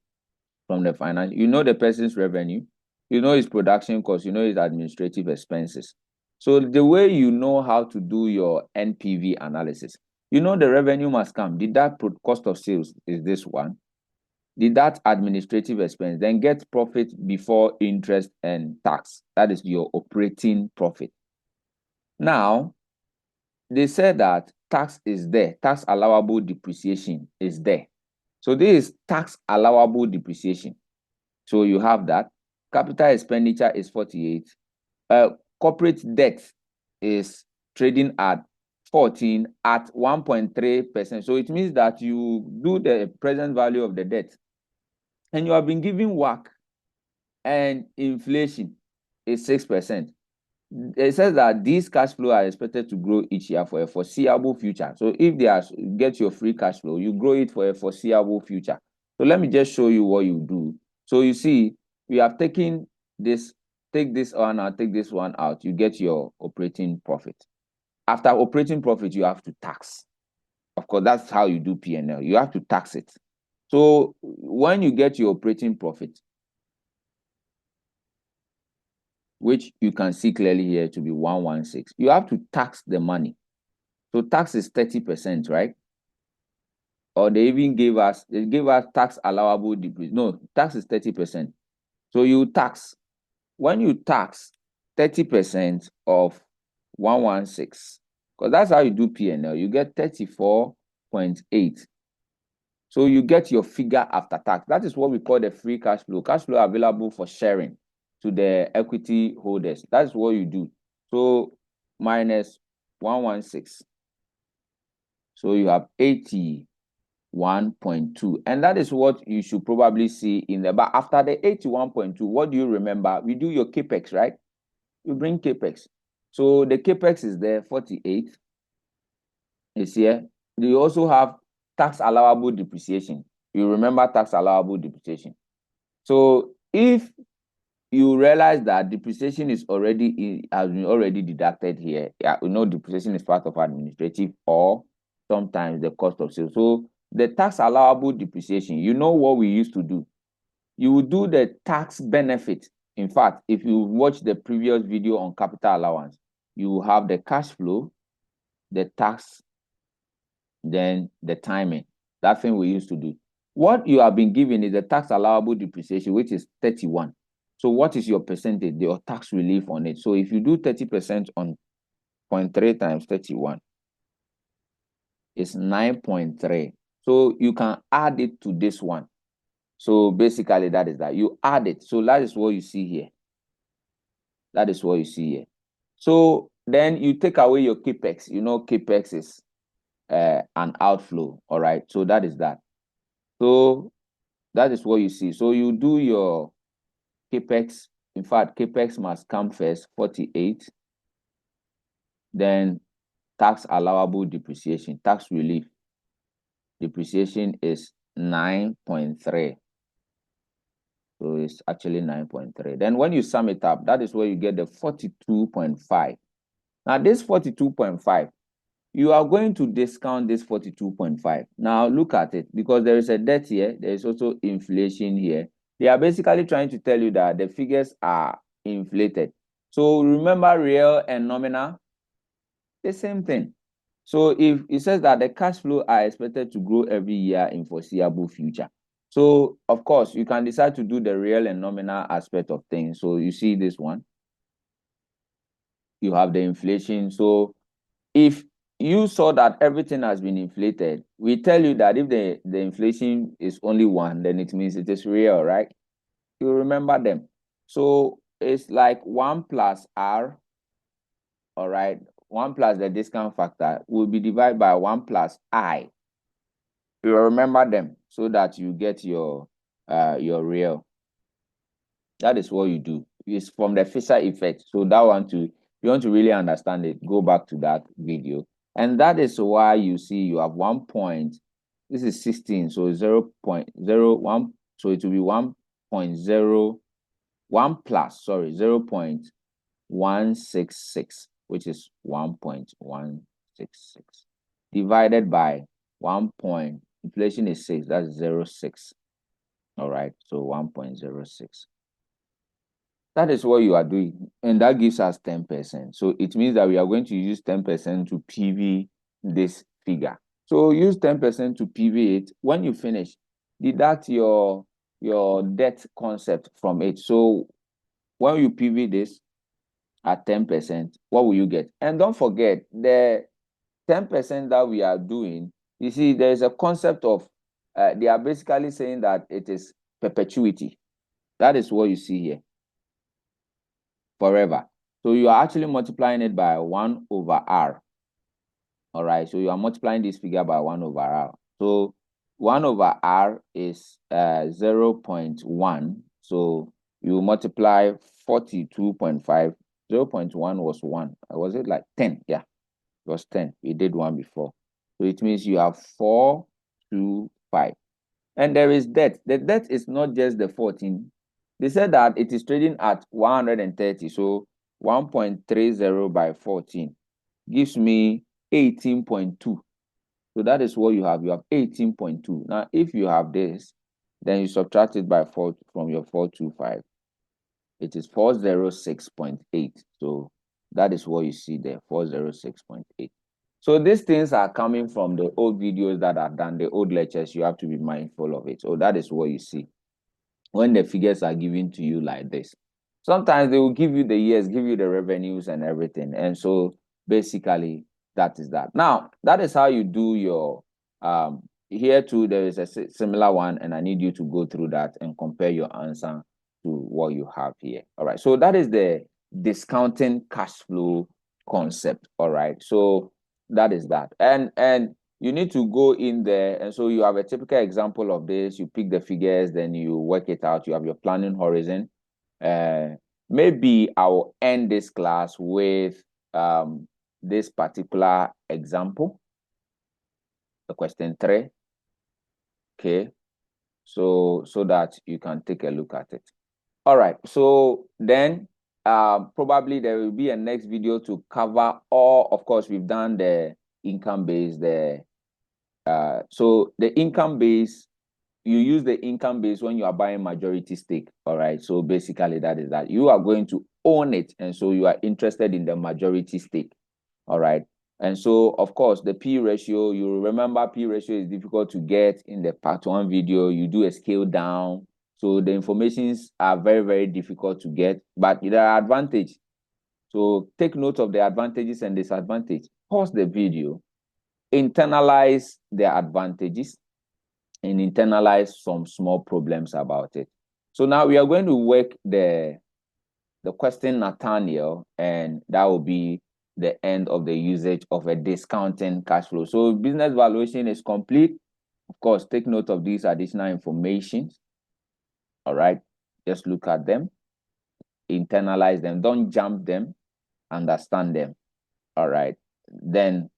S1: from the financial. You know the person's revenue, you know his production cost, you know his administrative expenses. So the way you know how to do your NPV analysis, you know the revenue must come. Did that cost of sales is this one? Did that administrative expense? Then get profit before interest and tax. That is your operating profit. Now, they said that tax is there. Tax allowable depreciation is there. So this is tax allowable depreciation. So you have that. Capital expenditure is 48. Corporate debt is trading at 14 at 1.3%. So it means that you do the present value of the debt and you have been given WACC and inflation is 6%. It says that these cash flow are expected to grow each year for a foreseeable future. So if they are get your free cash flow, you grow it for a foreseeable future. So let me just show you what you do. So you see, we have taken this, take this one out, take this one out, you get your operating profit. After operating profit, you have to tax. Of course, that's how you do P&L. You have to tax it. So when you get your operating profit, which you can see clearly here to be 116, you have to tax the money. So tax is 30%, right? Or they even gave us tax allowable depreciation. No, tax is 30%. So you tax. When you tax 30% of 116, because that's how you do P&L, you get 34.8. So you get your figure after tax. That is what we call the free cash flow. Cash flow available for sharing to the equity holders. That's what you do. So minus 116. So you have 81.2. And that is what you should probably see in there. But after the 81.2, what do you remember? We do your capex, right? You bring capex. So the capex is there, 48 is here. You also have tax allowable depreciation. You remember tax allowable depreciation. So if you realize that depreciation is has been already deducted here, you know depreciation is part of administrative or sometimes the cost of sales. So the tax allowable depreciation, you know what we used to do. You will do the tax benefit. In fact, if you watch the previous video on capital allowance, you will have the cash flow, the tax, then the timing. That thing we used to do. What you have been given is the tax allowable depreciation, which is 31. So what is your percentage, your tax relief on it? So if you do 30% on 0.3 times 31, it's 9.3. So you can add it to this one. So basically that is that. You add it. So that is what you see here. That is what you see here. So then you take away your capex. You know capex is an outflow, all right? So that is that. So that is what you see. So you do your capex. In fact, capex must come first, 48. Then tax allowable depreciation, tax relief. Depreciation is 9.3. So it's actually 9.3. Then when you sum it up, that is where you get the 42.5. Now this 42.5, you are going to discount this 42.5. Now look at it, because there is a debt here, there is also inflation here. They are basically trying to tell you that the figures are inflated. So remember real and nominal, the same thing. So if it says that the cash flow are expected to grow every year in foreseeable future. So of course, you can decide to do the real and nominal aspect of things. So you see this one, you have the inflation. So if you saw that everything has been inflated, we tell you that if the inflation is only 1, then it means it is real, right? You remember them. So it's like 1 plus R, all right? 1 plus the discount factor will be divided by 1 plus I. You remember them so that you get your real. That is what you do. It's from the Fisher effect. So that one too, if you want to really understand it, go back to that video. And that is why you see you have 1 point. This is 16, so 0.01. So it will be 1.01 plus, sorry, 0.166. which is 1.166, divided by 1 point, inflation is 6, that's 0.6. All right, so 1.06. That is what you are doing, and that gives us 10%. So it means that we are going to use 10% to PV this figure. So use 10% to PV it. When you finish, deduct your debt concept from it. So when you PV this at 10%, what will you get? And don't forget, the 10% that we are doing, you see, there is a concept of, they are basically saying that it is perpetuity. That is what you see here. Forever. So you are actually multiplying it by 1 over R. All right. So you are multiplying this figure by 1 over R. So 1 over R is 0.1. So you multiply 42.5. 0.1 was 1. Was it like 10? Yeah, it was 10. We did one before. So it means you have 425. And there is debt. The debt is not just the 14. They said that it is trading at 130. So 1.30 by 14 gives me 18.2. So that is what you have. You have 18.2. Now, if you have this, then you subtract it by 4 from your 425. It is 406.8. So that is what you see there, 406.8. So these things are coming from the old videos that are done, the old lectures. You have to be mindful of it. So that is what you see when the figures are given to you like this. Sometimes they will give you the years, give you the revenues and everything. And so basically that is that. Now, that is how you do your, here too, there is a similar one, and I need you to go through that and compare your answer to what you have here. All right. So that is the discounting cash flow concept. All right. So that is that. And you need to go in there, and so you have a typical example of this. You pick the figures, then you work it out. You have your planning horizon. Maybe I will end this class with this particular example, the question 3. Okay, so that you can take a look at it. All right, so then probably there will be a next video to cover all. Of course, we've done the income base, so the income base, you use the income base when you are buying majority stake. All right. So basically that is that you are going to own it. And so you are interested in the majority stake. All right. And so, of course, the P ratio, you remember P ratio is difficult to get in the part 1 video. You do a scale down. So the informations are very, very difficult to get, but there are advantages. So take note of the advantages and disadvantages. Pause the video, internalize the advantages, and internalize some small problems about it. So now we are going to work the question Nathaniel, and that will be the end of the usage of a discounting cash flow. So business valuation is complete. Of course, take note of these additional information. All right, just look at them, internalize them, don't jump them, understand them. All right, then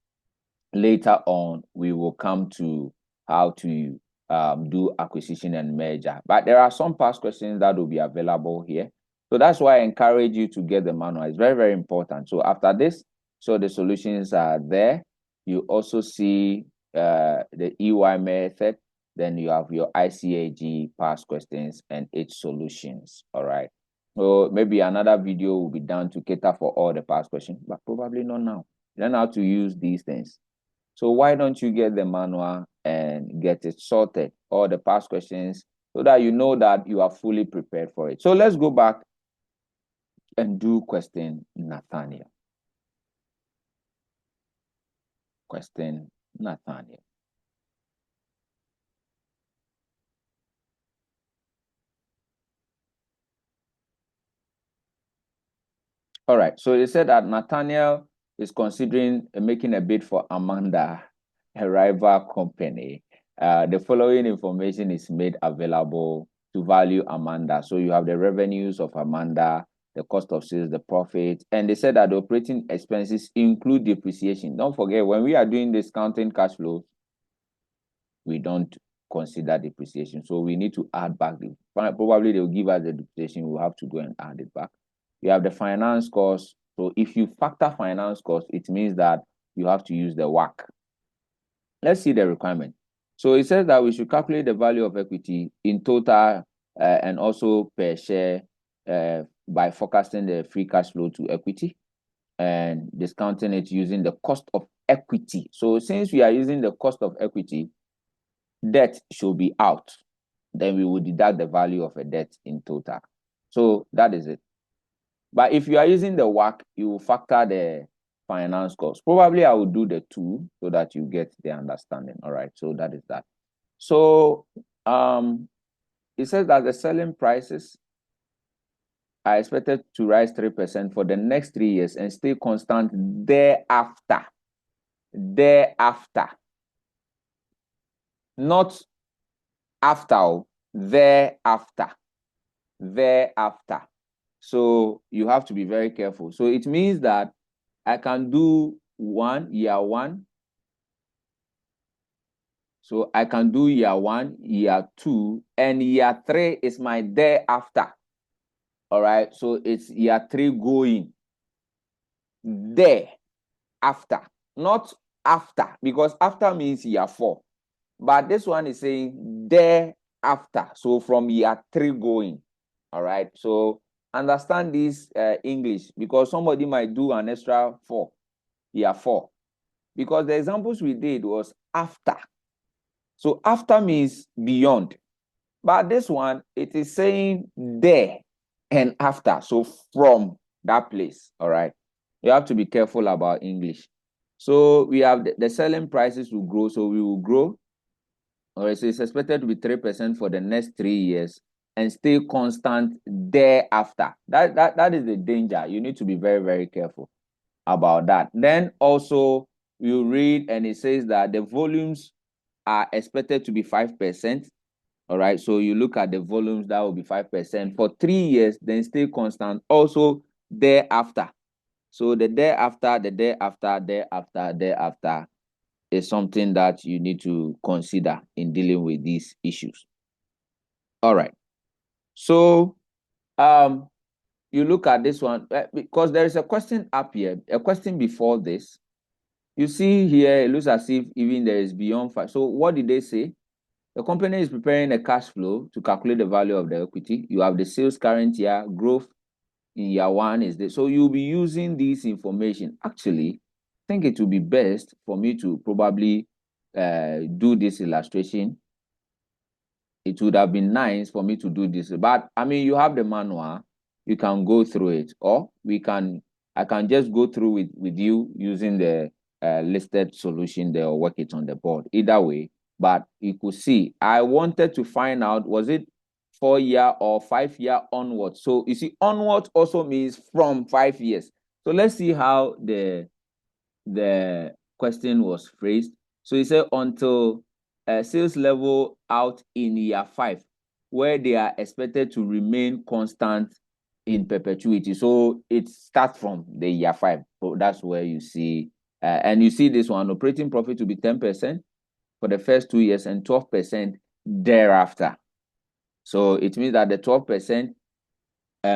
S1: later on we will come to how to do acquisition and merger. But there are some past questions that will be available here. So that's why I encourage you to get the manual. It's very, very important. So after this, so the solutions are there. You also see the EY method. Then you have your ICAG past questions and its solutions. All right. So maybe another video will be done to cater for all the past questions, but probably not now. Learn how to use these things. So why don't you get the manual and get it sorted, all the past questions, so that you know that you are fully prepared for it. So let's go back and do question Nathaniel. Question Nathaniel. All right. So they said that Nathaniel is considering making a bid for Amanda, a rival company. The following information is made available to value Amanda. So you have the revenues of Amanda, the cost of sales, the profit, and they said that the operating expenses include depreciation. Don't forget, when we are doing discounting cash flow, we don't consider depreciation. So we need to add back probably they'll give us the depreciation. We'll have to go and add it back. We have the finance cost So if you factor finance cost, it means that you have to use the WACC. Let's see the requirement. So it says that we should calculate the value of equity in total and also per share by forecasting the free cash flow to equity and discounting it using the cost of equity. So since we are using the cost of equity, debt should be out. Then we will deduct the value of a debt in total. So that is it. But if you are using the WACC, you will factor the finance cost. Probably I will do the two so that you get the understanding. All right. So that is that. So it says that the selling prices are expected to rise 3% for the next 3 years and stay constant thereafter. Thereafter. Not after, thereafter. Thereafter. So you have to be very careful. So it means that I can do year one. So I can do year one, year two, and year three is my thereafter. All right. So it's year three going there after, not after, because after means year four. But this one is saying thereafter. So from year three going. All right. So understand this English, because somebody might do an extra year four. Because the examples we did was after. So after means beyond. But this one, it is saying there and after. So from that place. All right. You have to be careful about English. So we have the selling prices will grow. So we will grow. All right. So it's expected to be 3% for the next 3 years and stay constant thereafter. That is the danger. You need to be very, very careful about that. Then also you read and it says that the volumes are expected to be 5%. All right. So you look at the volumes, that will be 5% for 3 years, then stay constant also thereafter. So the thereafter is something that you need to consider in dealing with these issues. All right. So you look at this one because there is a question up here, a question before this. You see here, it looks as if even there is beyond 5. So what did they say? The company is preparing a cash flow to calculate the value of the equity. You have the sales current year, growth in year one is this. So you'll be using this information. Actually, I think it will be best for me to probably do this illustration. It would have been nice for me to do this, but I mean, you have the manual, you can go through it, or I can just go through with you using the listed solution there or work it on the board. Either way, but you could see, I wanted to find out, was it 4-year or 5-year onward? So you see, onward also means from 5 years. So let's see how the question was phrased. So he said until sales level out in year 5, where they are expected to remain constant in perpetuity. So it starts from the year 5. So that's where you see, and you see this one, operating profit to be 10% for the first 2 years and 12% thereafter. So it means that the 12%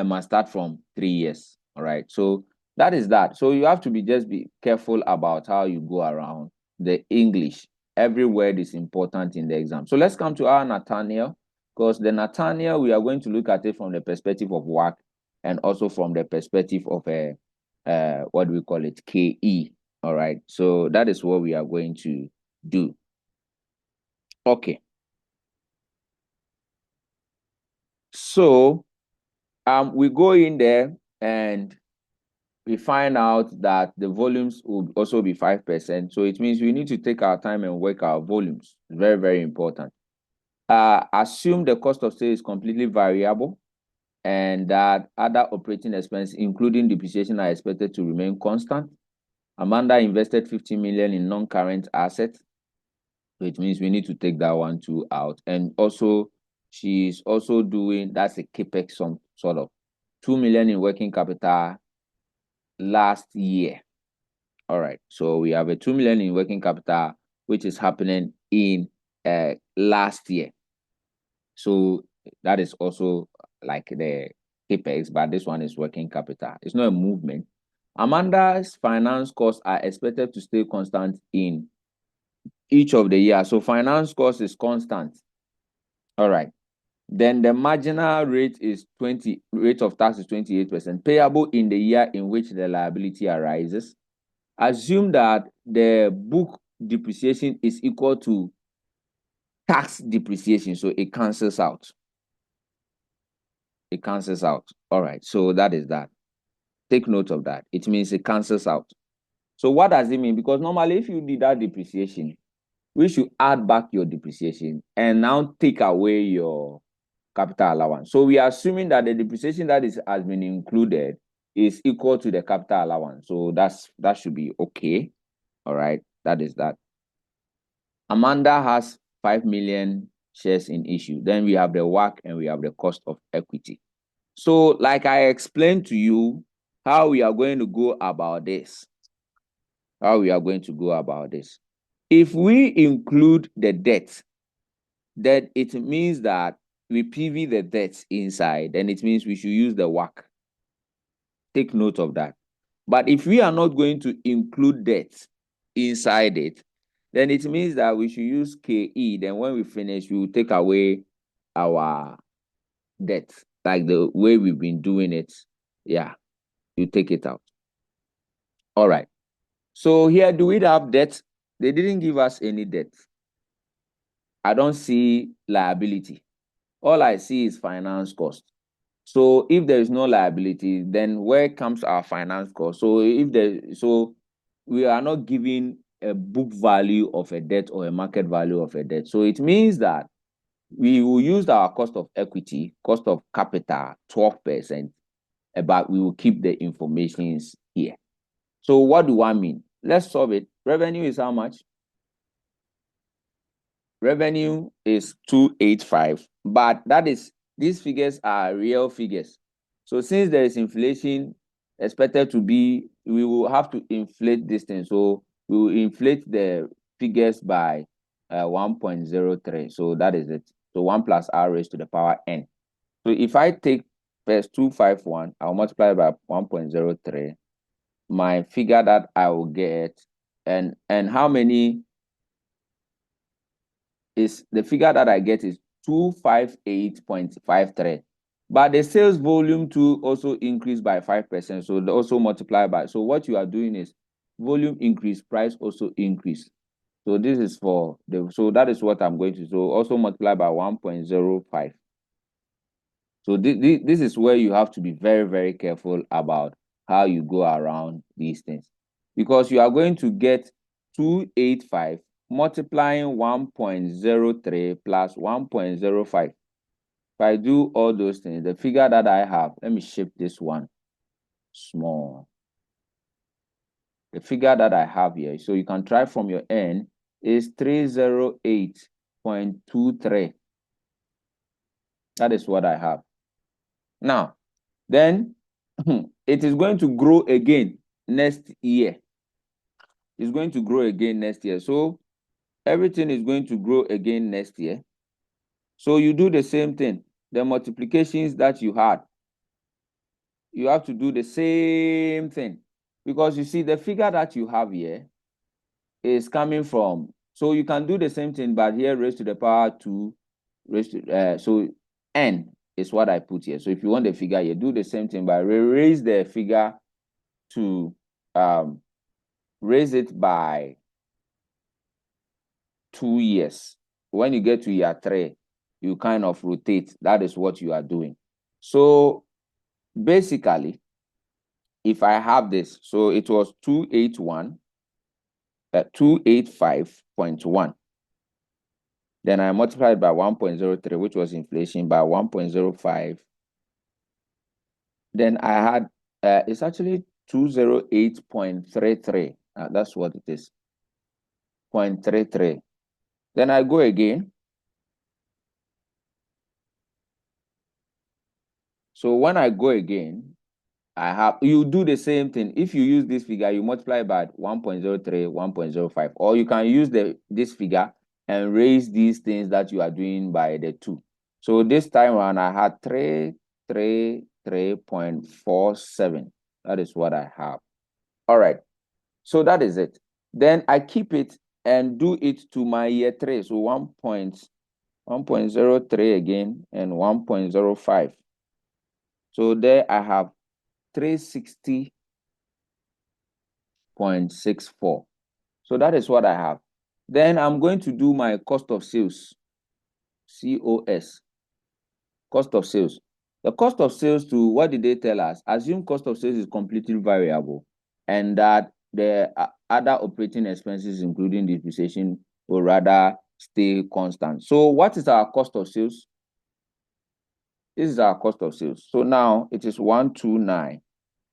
S1: must start from 3 years. All right. So that is that. So you have to just be careful about how you go around the English. Every word is important in the exam. So let's come to our Nathaniel, because the Nathaniel, we are going to look at it from the perspective of work and also from the perspective of a what do we call it, KE. All right. So that is what we are going to do. Okay. So we go in there and we find out that the volumes will also be 5%. So it means we need to take our time and work our volumes. Very, very important. Assume the cost of sales is completely variable and that other operating expenses, including depreciation, are expected to remain constant. Amanda invested 50 million in non-current assets, which means we need to take that one too out. And also, she's also doing, that's a capex, some sort of 2 million in working capital last year. All right. So we have a 2 million in working capital, which is happening in last year. So that is also like the capex, but this one is working capital. It's not a movement. Amanda's finance costs are expected to stay constant in each of the years. So finance cost is constant. All right. Then the marginal rate is rate of tax is 28%, payable in the year in which the liability arises. Assume that the book depreciation is equal to tax depreciation, so it cancels out. It cancels out. All right, so that is that. Take note of that. It means it cancels out. So what does it mean? Because normally if you did that depreciation, we should add back your depreciation and now take away your capital allowance. So we are assuming that the depreciation that has been included is equal to the capital allowance. So that should be okay. All right, that is that. Amanda has 5 million shares in issue. Then we have the WACC and we have the cost of equity. So like I explained to you how we are going to go about this. If we include the debt, then it means that we PV the debts inside, then it means we should use the WACC. Take note of that. But if we are not going to include debt inside it, then it means that we should use KE. Then when we finish, we will take away our debt, like the way we've been doing it. Yeah, you take it out. All right. So here, do we have debt? They didn't give us any debt. I don't see liability. All I see is finance cost. So if there is no liability, then where comes our finance cost? So we are not giving a book value of a debt or a market value of a debt. So it means that we will use our cost of equity, cost of capital, 12%, but we will keep the information here. So what do I mean? Let's solve it. Revenue is how much? Revenue is 285, but these figures are real figures. So since there is inflation expected to be, we will have to inflate this thing. So we will inflate the figures by 1.03. So that is it. So 1 plus r raised to the power n. So if I take first 251, I'll multiply by 1.03. My figure that I will get, and how many is the figure that I get is 258.53. But the sales volume too also increased by 5%. So they also multiply by. So what you are doing is volume increase, price also increase. So this is for the, so that is what I'm going to. So also multiply by 1.05. So this is where you have to be very, very careful about how you go around these things, because you are going to get 285 multiplying 1.03 plus 1.05. If I do all those things, the figure that I have, let me shift this one small. The figure that I have here, so you can try from your end, is 308.23. That is what I have. Now, then it is going to grow again next year. It's going to grow again next year. So everything is going to grow again next year. So you do the same thing. The multiplications that you had, you have to do the same thing. Because you see, the figure that you have here is coming from, so you can do the same thing, but here raised to the power 2, raised to, so n is what I put here. So if you want the figure here, do the same thing, but raise the figure to, raise it by 2 years. When you get to year 3, you kind of rotate. That is what you are doing. So basically, if I have this, so it was 285.1. Then I multiplied by 1.03, which was inflation, by 1.05. Then I had, it's actually 208.33. That's what it is, 0.33. Then I go again. So when I go again, you do the same thing. If you use this figure, you multiply by 1.03, 1.05, or you can use this figure and raise these things that you are doing by the 2. So this time around, I had 333.47. That is what I have. All right. So that is it. Then I keep it and do it to my year 3. So 1.03 again and 1.05. So there I have 360.64. So that is what I have. Then I'm going to do my cost of sales, COS, cost of sales. The cost of sales to, what did they tell us? Assume cost of sales is completely variable and that the other operating expenses, including depreciation, will rather stay constant. So what is our cost of sales? This is our cost of sales. So now it is 129.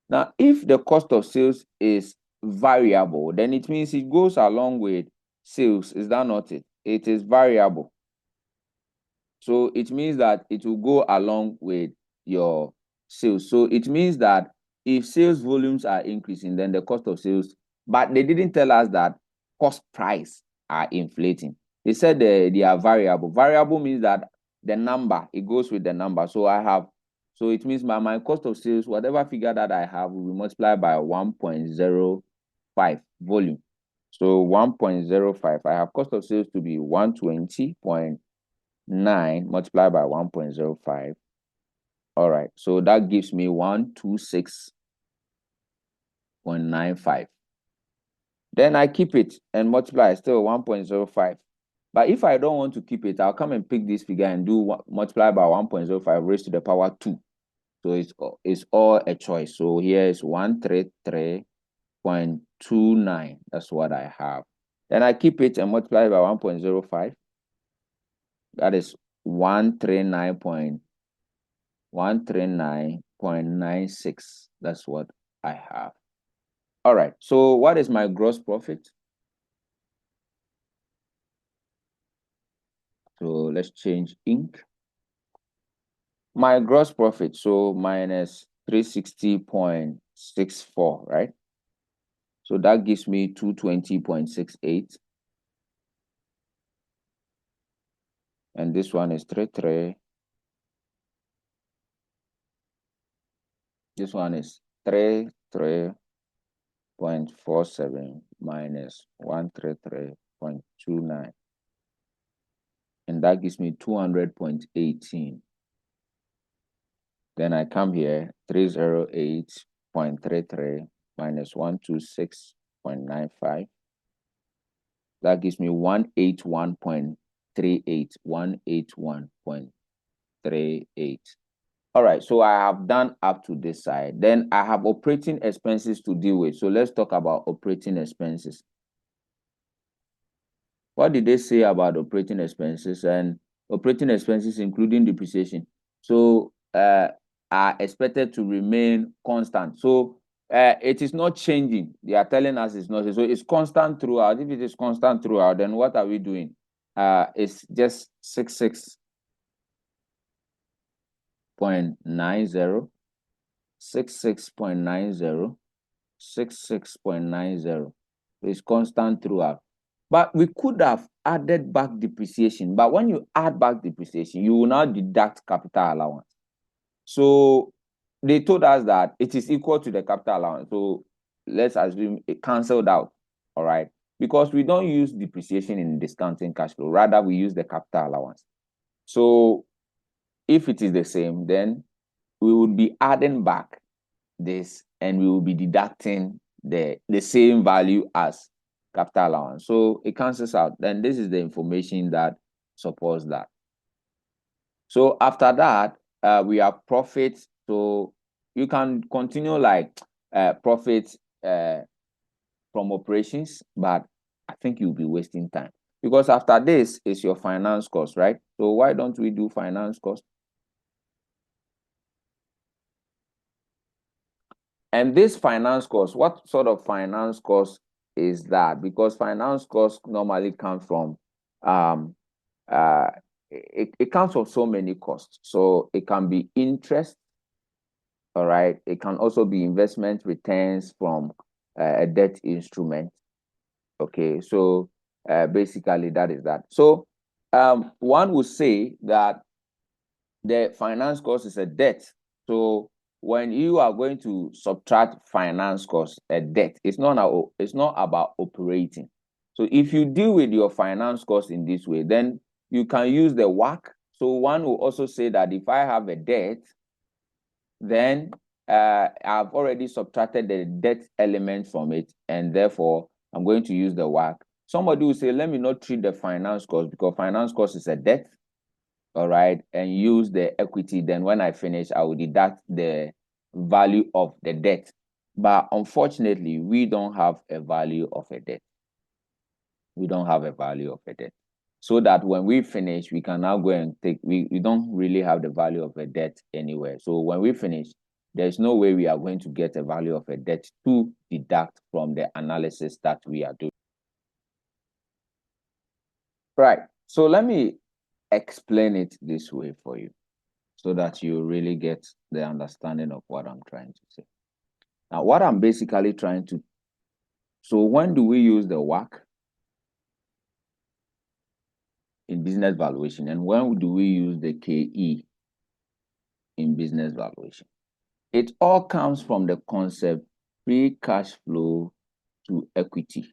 S1: Now, if the cost of sales is variable, then it means it goes along with sales. Is that not it? It is variable. So it means that it will go along with your sales. So it means that if sales volumes are increasing, then the cost of sales, but they didn't tell us that cost price are inflating. They said they are variable. Variable means that the number, it goes with the number. So it means my cost of sales, whatever figure that I have, will be multiplied by 1.05 volume. So 1.05, I have cost of sales to be 120.9 multiplied by 1.05. All right, so that gives me 126.95. Then I keep it and multiply still 1.05. But if I don't want to keep it, I'll come and pick this figure and do multiply by 1.05 raised to the power 2. So it's all a choice. So here is 133.29. That's what I have. Then I keep it and multiply by 1.05. That is 139.96. That's what I have. All right. So what is my gross profit? So let's change ink. My gross profit, so minus 360.64, right? So that gives me 220.68. And this one is 33. This one is 33.47 minus 133.29. And that gives me 200.18. Then I come here, 308.33 minus 126.95. That gives me 181.38. 181.38. All right, so I have done up to this side. Then I have operating expenses to deal with. So let's talk about operating expenses. What did they say about operating expenses? And operating expenses, including depreciation, so are expected to remain constant. So it is not changing. They are telling us it's not. So it's constant throughout. If it is constant throughout, then what are we doing? It's just 66.90, 66.90, 66.90. It's constant throughout. But we could have added back depreciation. But when you add back depreciation, you will now deduct capital allowance. So they told us that it is equal to the capital allowance. So let's assume it canceled out. All right. Because we don't use depreciation in discounting cash flow. Rather, we use the capital allowance. So if it is the same, then we would be adding back this and we will be deducting the same value as capital allowance. So it cancels out. Then this is the information that supports that. So after that, we have profits. So you can continue like profits from operations, but I think you'll be wasting time because after this is your finance cost, right? So why don't we do finance cost? And this finance cost, what sort of finance cost is that? Because finance costs normally come from it comes from so many costs. So it can be interest, all right. It can also be investment returns from a debt instrument. Okay, so basically that is that. So one would say that the finance cost is a debt. So when you are going to subtract finance costs, a debt, it's not about operating. So if you deal with your finance costs in this way, then you can use the WACC. So one will also say that if I have a debt, then I've already subtracted the debt element from it, and therefore I'm going to use the WACC. Somebody will say, let me not treat the finance cost because finance cost is a debt, all right, and use the equity. Then when I finish, I will deduct the value of the debt. But unfortunately, we don't have a value of a debt. We don't have a value of a debt. So that when we finish, we can now go and we don't really have the value of a debt anywhere. So when we finish, there's no way we are going to get a value of a debt to deduct from the analysis that we are doing. Right. So let me explain it this way for you so that you really get the understanding of what I'm trying to say. Now, what I'm basically trying to, so when do we use the WACC in business valuation, and when do we use the KE in business valuation? It all comes from the concept free cash flow to equity.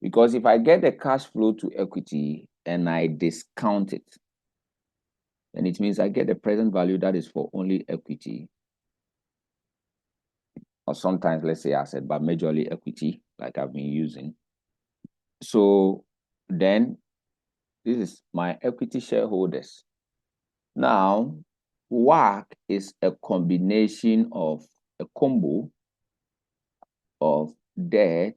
S1: Because if I get the cash flow to equity and I discount it, then it means I get the present value that is for only equity, or sometimes let's say asset, but majorly equity, like I've been using. So then this is my equity shareholders. Now, WACC is a combination of a combo of debt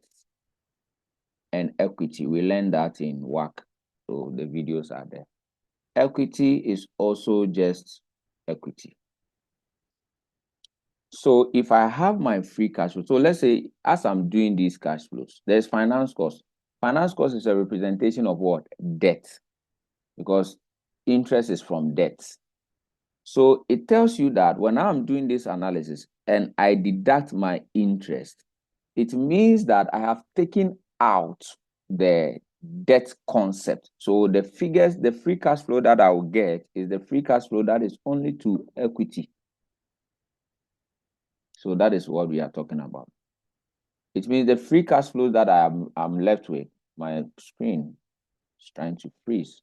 S1: and equity. We learned that in WACC, so the videos are there. Equity is also just equity. So if I have my free cash flow, so let's say as I'm doing these cash flows, there's finance cost. Finance cost is a representation of what? Debt, because interest is from debt. So it tells you that when I'm doing this analysis and I deduct my interest, it means that I have taken out the debt concept. So the figures, the free cash flow that I will get is the free cash flow that is only to equity. So that is what we are talking about. It means the free cash flow that I'm left with, my screen is trying to freeze.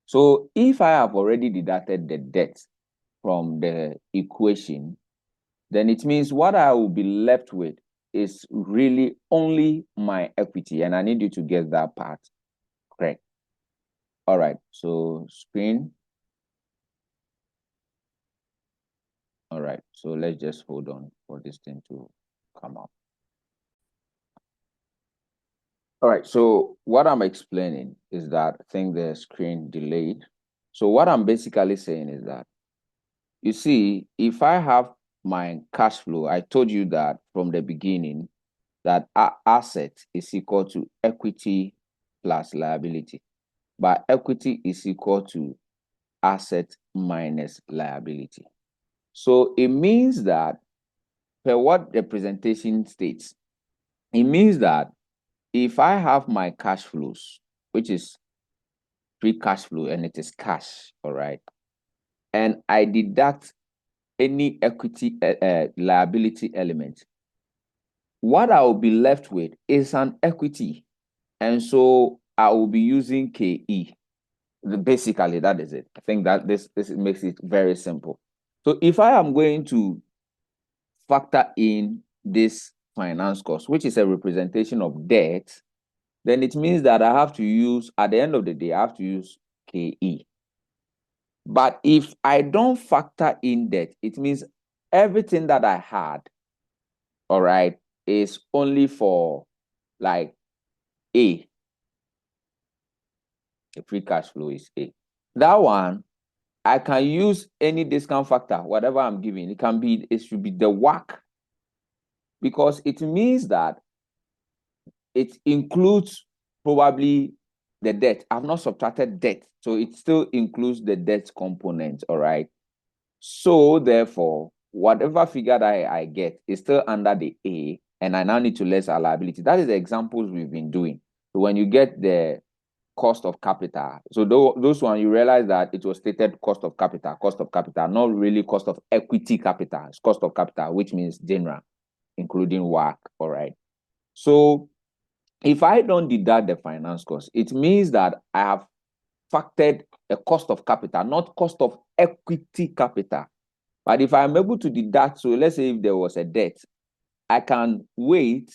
S1: So if I have already deducted the debt from the equation, then it means what I will be left with is really only my equity. And I need you to get that part correct. All right, so screen. All right, so let's just hold on for this thing to come up. All right, so what I'm explaining is that I think the screen delayed. So what I'm basically saying is that, you see, if I have my cash flow, I told you that from the beginning that asset is equal to equity plus liability, but equity is equal to asset minus liability. So it means that, per what the presentation states, it means that if I have my cash flows, which is free cash flow and it is cash, all right, and I deduct any equity liability element, what I will be left with is an equity. And so I will be using KE. Basically, that is it. I think that this makes it very simple. So if I am going to factor in this finance cost, which is a representation of debt, then it means that I have to use, at the end of the day, I have to use KE. But if I don't factor in debt, it means everything that I had, all right, is only for like A. The free cash flow is A. That one, I can use any discount factor, whatever I'm giving. It should be the WACC, because it means that it includes probably the debt. I've not subtracted debt, so it still includes the debt component, all right? So therefore, whatever figure that I get is still under the A, and I now need to less our liability. That is the examples we've been doing. So when you get the cost of capital. So those one, you realize that it was stated cost of capital, not really cost of equity capital. It's cost of capital, which means general, including work. All right. So if I don't deduct the finance cost, it means that I have factored a cost of capital, not cost of equity capital. But if I'm able to deduct, so let's say if there was a debt, I can wait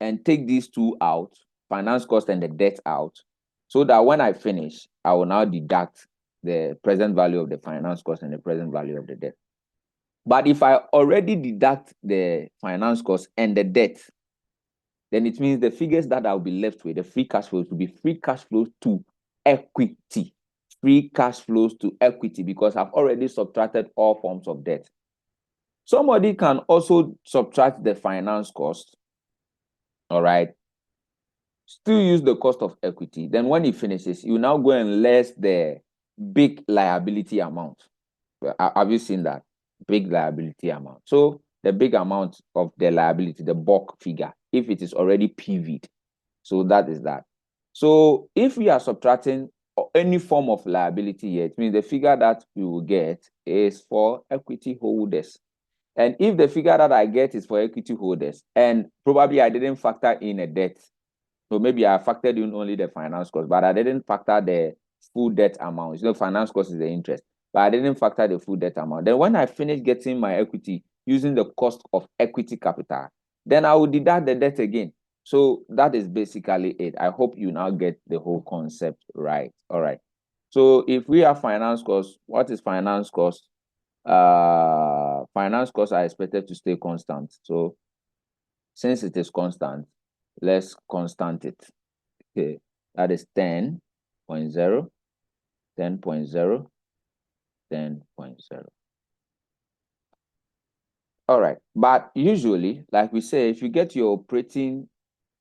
S1: and take these two out, finance cost and the debt out, so that when I finish, I will now deduct the present value of the finance cost and the present value of the debt. But if I already deduct the finance cost and the debt, then it means the figures that I'll be left with, the free cash flows, will be free cash flows to equity. Free cash flows to equity, because I've already subtracted all forms of debt. Somebody can also subtract the finance cost, all right, still use the cost of equity. Then when he finishes, you now go and less the big liability amount. Have you seen that? Big liability amount. So the big amount of the liability, the bulk figure, if it is already PV'd. So that is that. So if we are subtracting any form of liability here, it means the figure that we will get is for equity holders. And if the figure that I get is for equity holders, and probably I didn't factor in a debt, so maybe I factored in only the finance cost, but I didn't factor the full debt amount. Finance cost is the interest, but I didn't factor the full debt amount. Then when I finish getting my equity using the cost of equity capital, then I will deduct the debt again. So that is basically it. I hope you now get the whole concept right. All right. So if we have finance cost, what is finance cost? Finance costs are expected to stay constant. So since it is constant, let's constant it. Okay, that is 10.0, 10.0, 10.0. All right, but usually, like we say, if you get your operating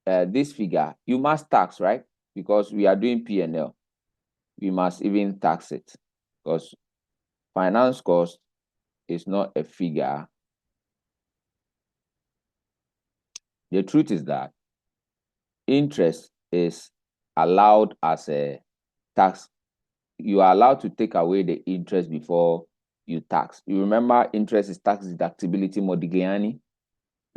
S1: this figure, you must tax, right? Because we are doing P&L. We must even tax it, because finance cost is not a figure. The truth is that interest is allowed as a tax. You are allowed to take away the interest before you tax. You remember interest is tax deductibility Modigliani?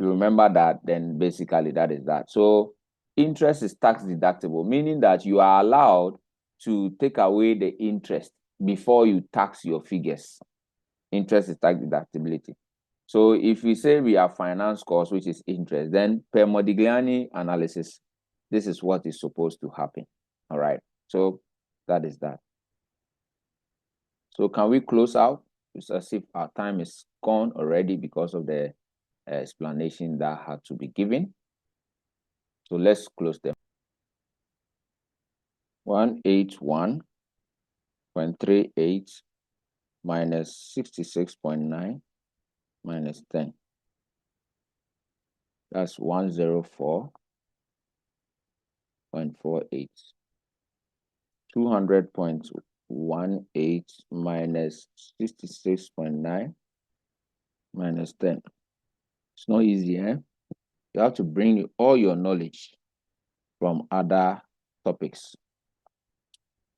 S1: You remember that, then basically that is that. So interest is tax deductible, meaning that you are allowed to take away the interest before you tax your figures. Interest is tax deductibility. So if we say we have finance cost, which is interest, then per Modigliani analysis, this is what is supposed to happen. All right. So that is that. So can we close out? It's as if our time is gone already because of the explanation that had to be given. So let's close them. 181.38 minus 66.9 minus 10. That's 104.48. 200.18 minus 66.9 minus 10. It's not easy, eh? You have to bring all your knowledge from other topics.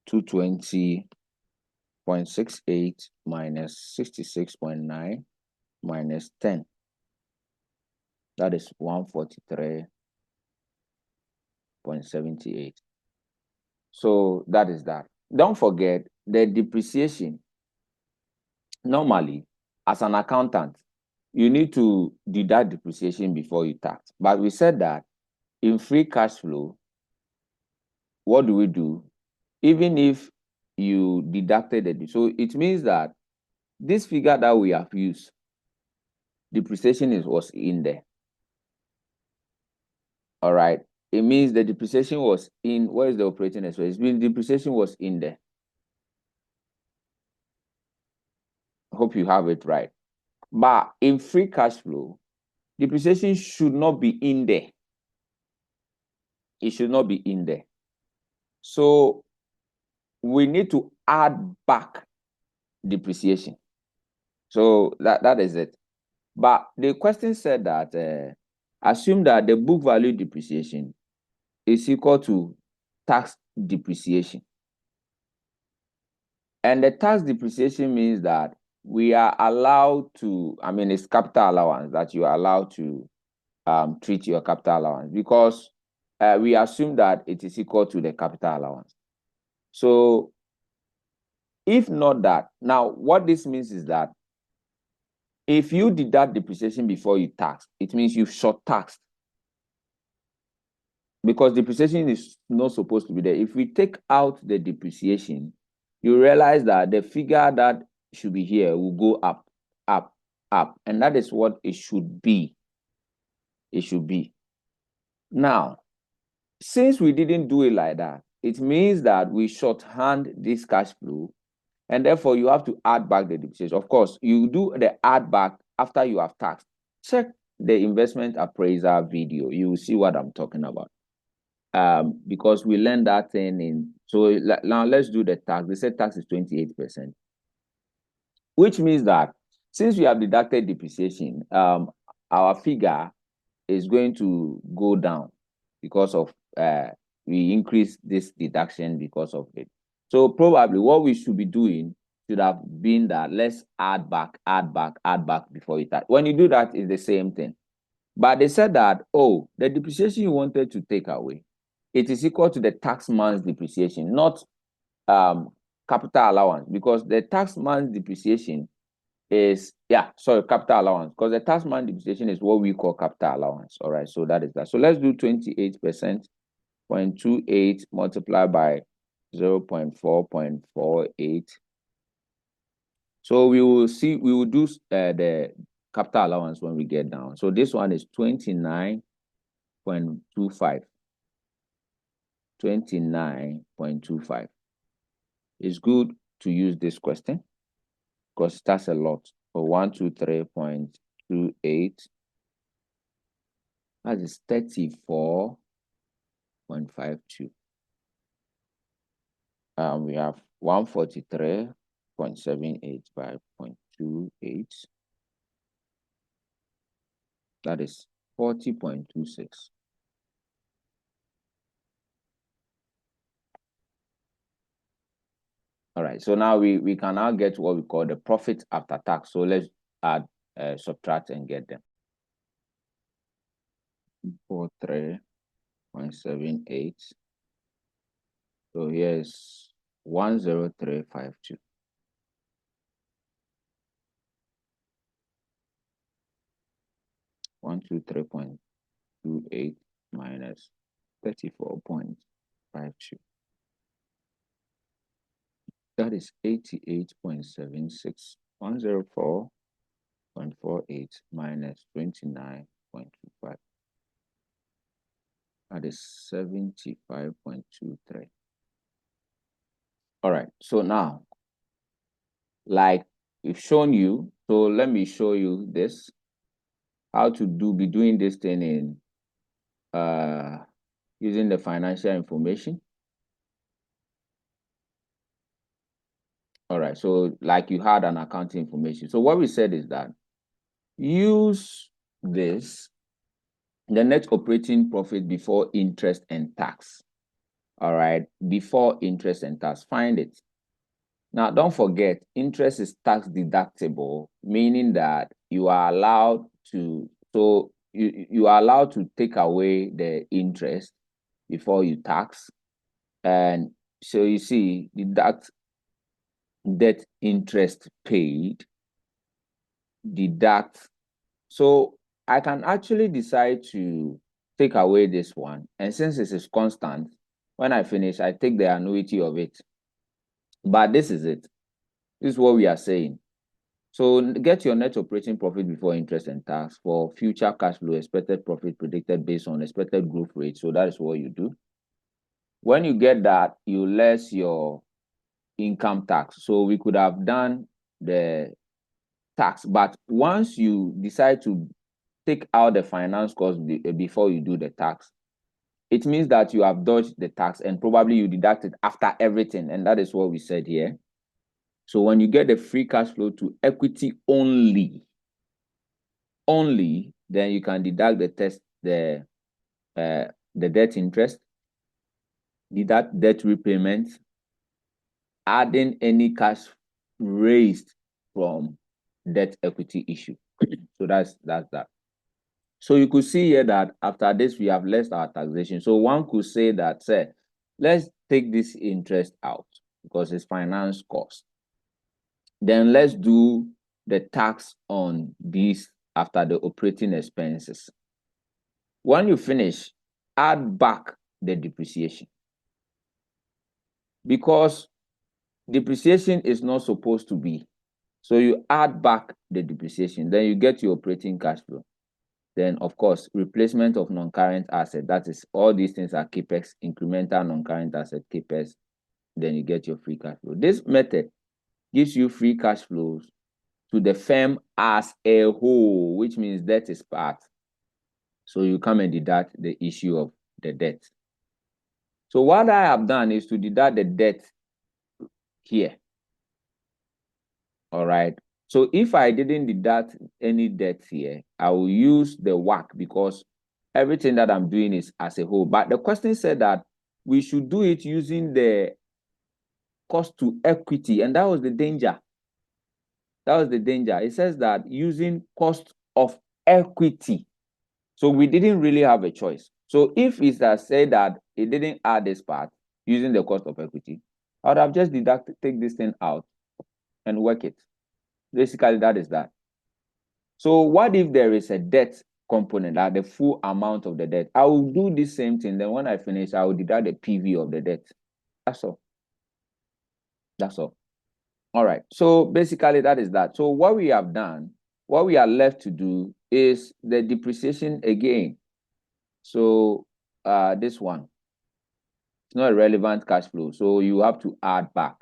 S1: 220.68 minus 66.9 minus 10. That is 143.78. So that is that. Don't forget the depreciation. Normally, as an accountant, you need to deduct depreciation before you tax. But we said that in free cash flow, what do we do? Even if you deducted it, so it means that this figure that we have used, depreciation was in there. All right. It means the depreciation was in, where is the operating expense? It means depreciation was in there. I hope you have it right. But in free cash flow, depreciation should not be in there. It should not be in there. So we need to add back depreciation. So that is it. But the question said that assume that the book value depreciation is equal to tax depreciation. And the tax depreciation means that we are allowed to, I mean, it's capital allowance that you are allowed to treat your capital allowance, because we assume that it is equal to the capital allowance. So if not that, now what this means is that if you deduct depreciation before you tax, it means you've short taxed, because depreciation is not supposed to be there. If we take out the depreciation, you realize that the figure that should be here will go up, up, up, and that is what it should be. It should be. Now, since we didn't do it like that, it means that we shorthand this cash flow, and therefore you have to add back the depreciation. Of course, you do the add back after you have taxed. Check the investment appraiser video. You will see what I'm talking about. Because we learned that thing in, so now let's do the tax. They said tax is 28%, which means that since we have deducted depreciation, our figure is going to go down because of we increase this deduction because of it. So probably what we should be doing should have been that let's add back before you tax. When you do that, it's the same thing. But they said that, oh, the depreciation you wanted to take away, it is equal to the tax man's depreciation, not capital allowance, because the tax man's depreciation is, capital allowance, because the tax man depreciation is what we call capital allowance. All right, so that is that. So let's do 28%, 0.28 multiplied by 0.4.48. So we will do the capital allowance when we get down. So this one is 29.25. 29.25. It's good to use this question because that's a lot. For 123.28, that is 34.52. We have 143.78 by 0.28. That is 40.26. All right, so now we can now get what we call the profit after tax. So let's add, subtract and get them. 43.78. So here's 10352. 123.28 minus 34.52. That is 88.76. 104.48 minus 29.25. That is 75.23. All right, so now, like we've shown you, so let me show you this, how to be doing this thing in using the financial information. All right, so like you had an accounting information. So what we said is that use this, the net operating profit before interest and tax. All right, before interest and tax, find it. Now, don't forget, interest is tax deductible, meaning that you are allowed to, so you are allowed to take away the interest before you tax. And so you see, deduct debt interest paid, deduct. So I can actually decide to take away this one. And since this is constant, when I finish, I take the annuity of it. But this is it. This is what we are saying. So get your net operating profit before interest and tax for future cash flow, expected profit predicted based on expected growth rate. So that is what you do. When you get that, you less your income tax. So we could have done the tax, but once you decide to take out the finance cost before you do the tax, it means that you have dodged the tax and probably you deduct it after everything. And that is what we said here. So when you get the free cash flow to equity only, then you can deduct the debt interest, deduct debt repayment, adding any cash raised from debt equity issue. So that's that. So you could see here that after this, we have less our taxation. So one could say that, say, let's take this interest out because it's finance cost. Then let's do the tax on these after the operating expenses. When you finish, add back the depreciation. Because depreciation is not supposed to be. So you add back the depreciation, then you get your operating cash flow. Then, of course, replacement of non-current asset. That is, all these things are CAPEX, incremental non-current asset, CAPEX. Then you get your free cash flow. This method gives you free cash flows to the firm as a whole, which means debt is part. So you come and deduct the issue of the debt. So what I have done is to deduct the debt here. All right. So if I didn't deduct any debt here, I will use the WACC because everything that I'm doing is as a whole. But the question said that we should do it using the cost to equity, and that was the danger. That was the danger. It says that using cost of equity. So we didn't really have a choice. So if it has said that it didn't add this part using the cost of equity, I would have just take this thing out and work it. Basically, that is that. So what if there is a debt component, like the full amount of the debt? I will do the same thing. Then when I finish, I will deduct the PV of the debt. That's all. That's all. All right. So basically, that is that. So what we have done, what we are left to do is the depreciation again. So this one, it's not a relevant cash flow. So you have to add back.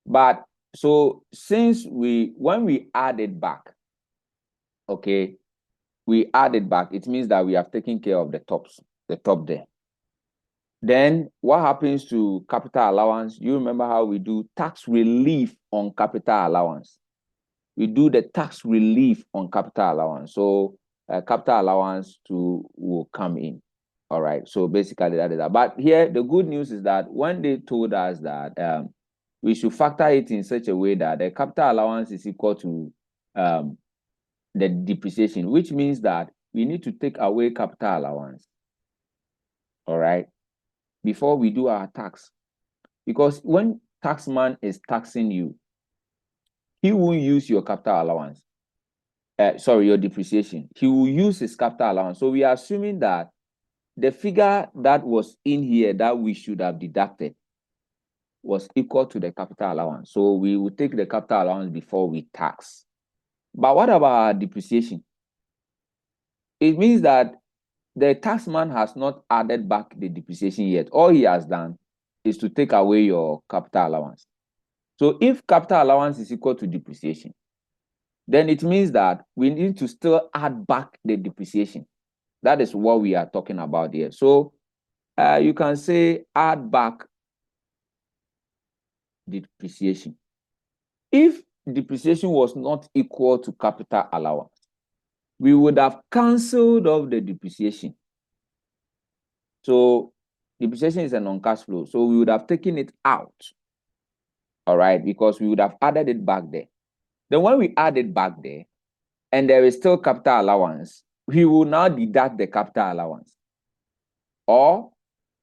S1: But so since when we add it back, okay, we add it back, it means that we have taken care of the top there. Then what happens to capital allowance? You remember how we do tax relief on capital allowance. We do the tax relief on capital allowance. So capital allowance will come in. All right. So basically that is that. But here the good news is that when they told us that we should factor it in such a way that the capital allowance is equal to the depreciation, which means that we need to take away capital allowance. All right. Before we do our tax. Because when taxman is taxing you, he won't use your capital allowance. Your depreciation. He will use his capital allowance. So we are assuming that the figure that was in here that we should have deducted was equal to the capital allowance. So we will take the capital allowance before we tax. But what about our depreciation? It means that the taxman has not added back the depreciation yet. All he has done is to take away your capital allowance. So if capital allowance is equal to depreciation, then it means that we need to still add back the depreciation. That is what we are talking about here. So you can say add back depreciation. If depreciation was not equal to capital allowance, we would have cancelled off the depreciation. So depreciation is a non-cash flow. So we would have taken it out. All right, because we would have added it back there. Then when we add it back there, and there is still capital allowance, we will now deduct the capital allowance. Or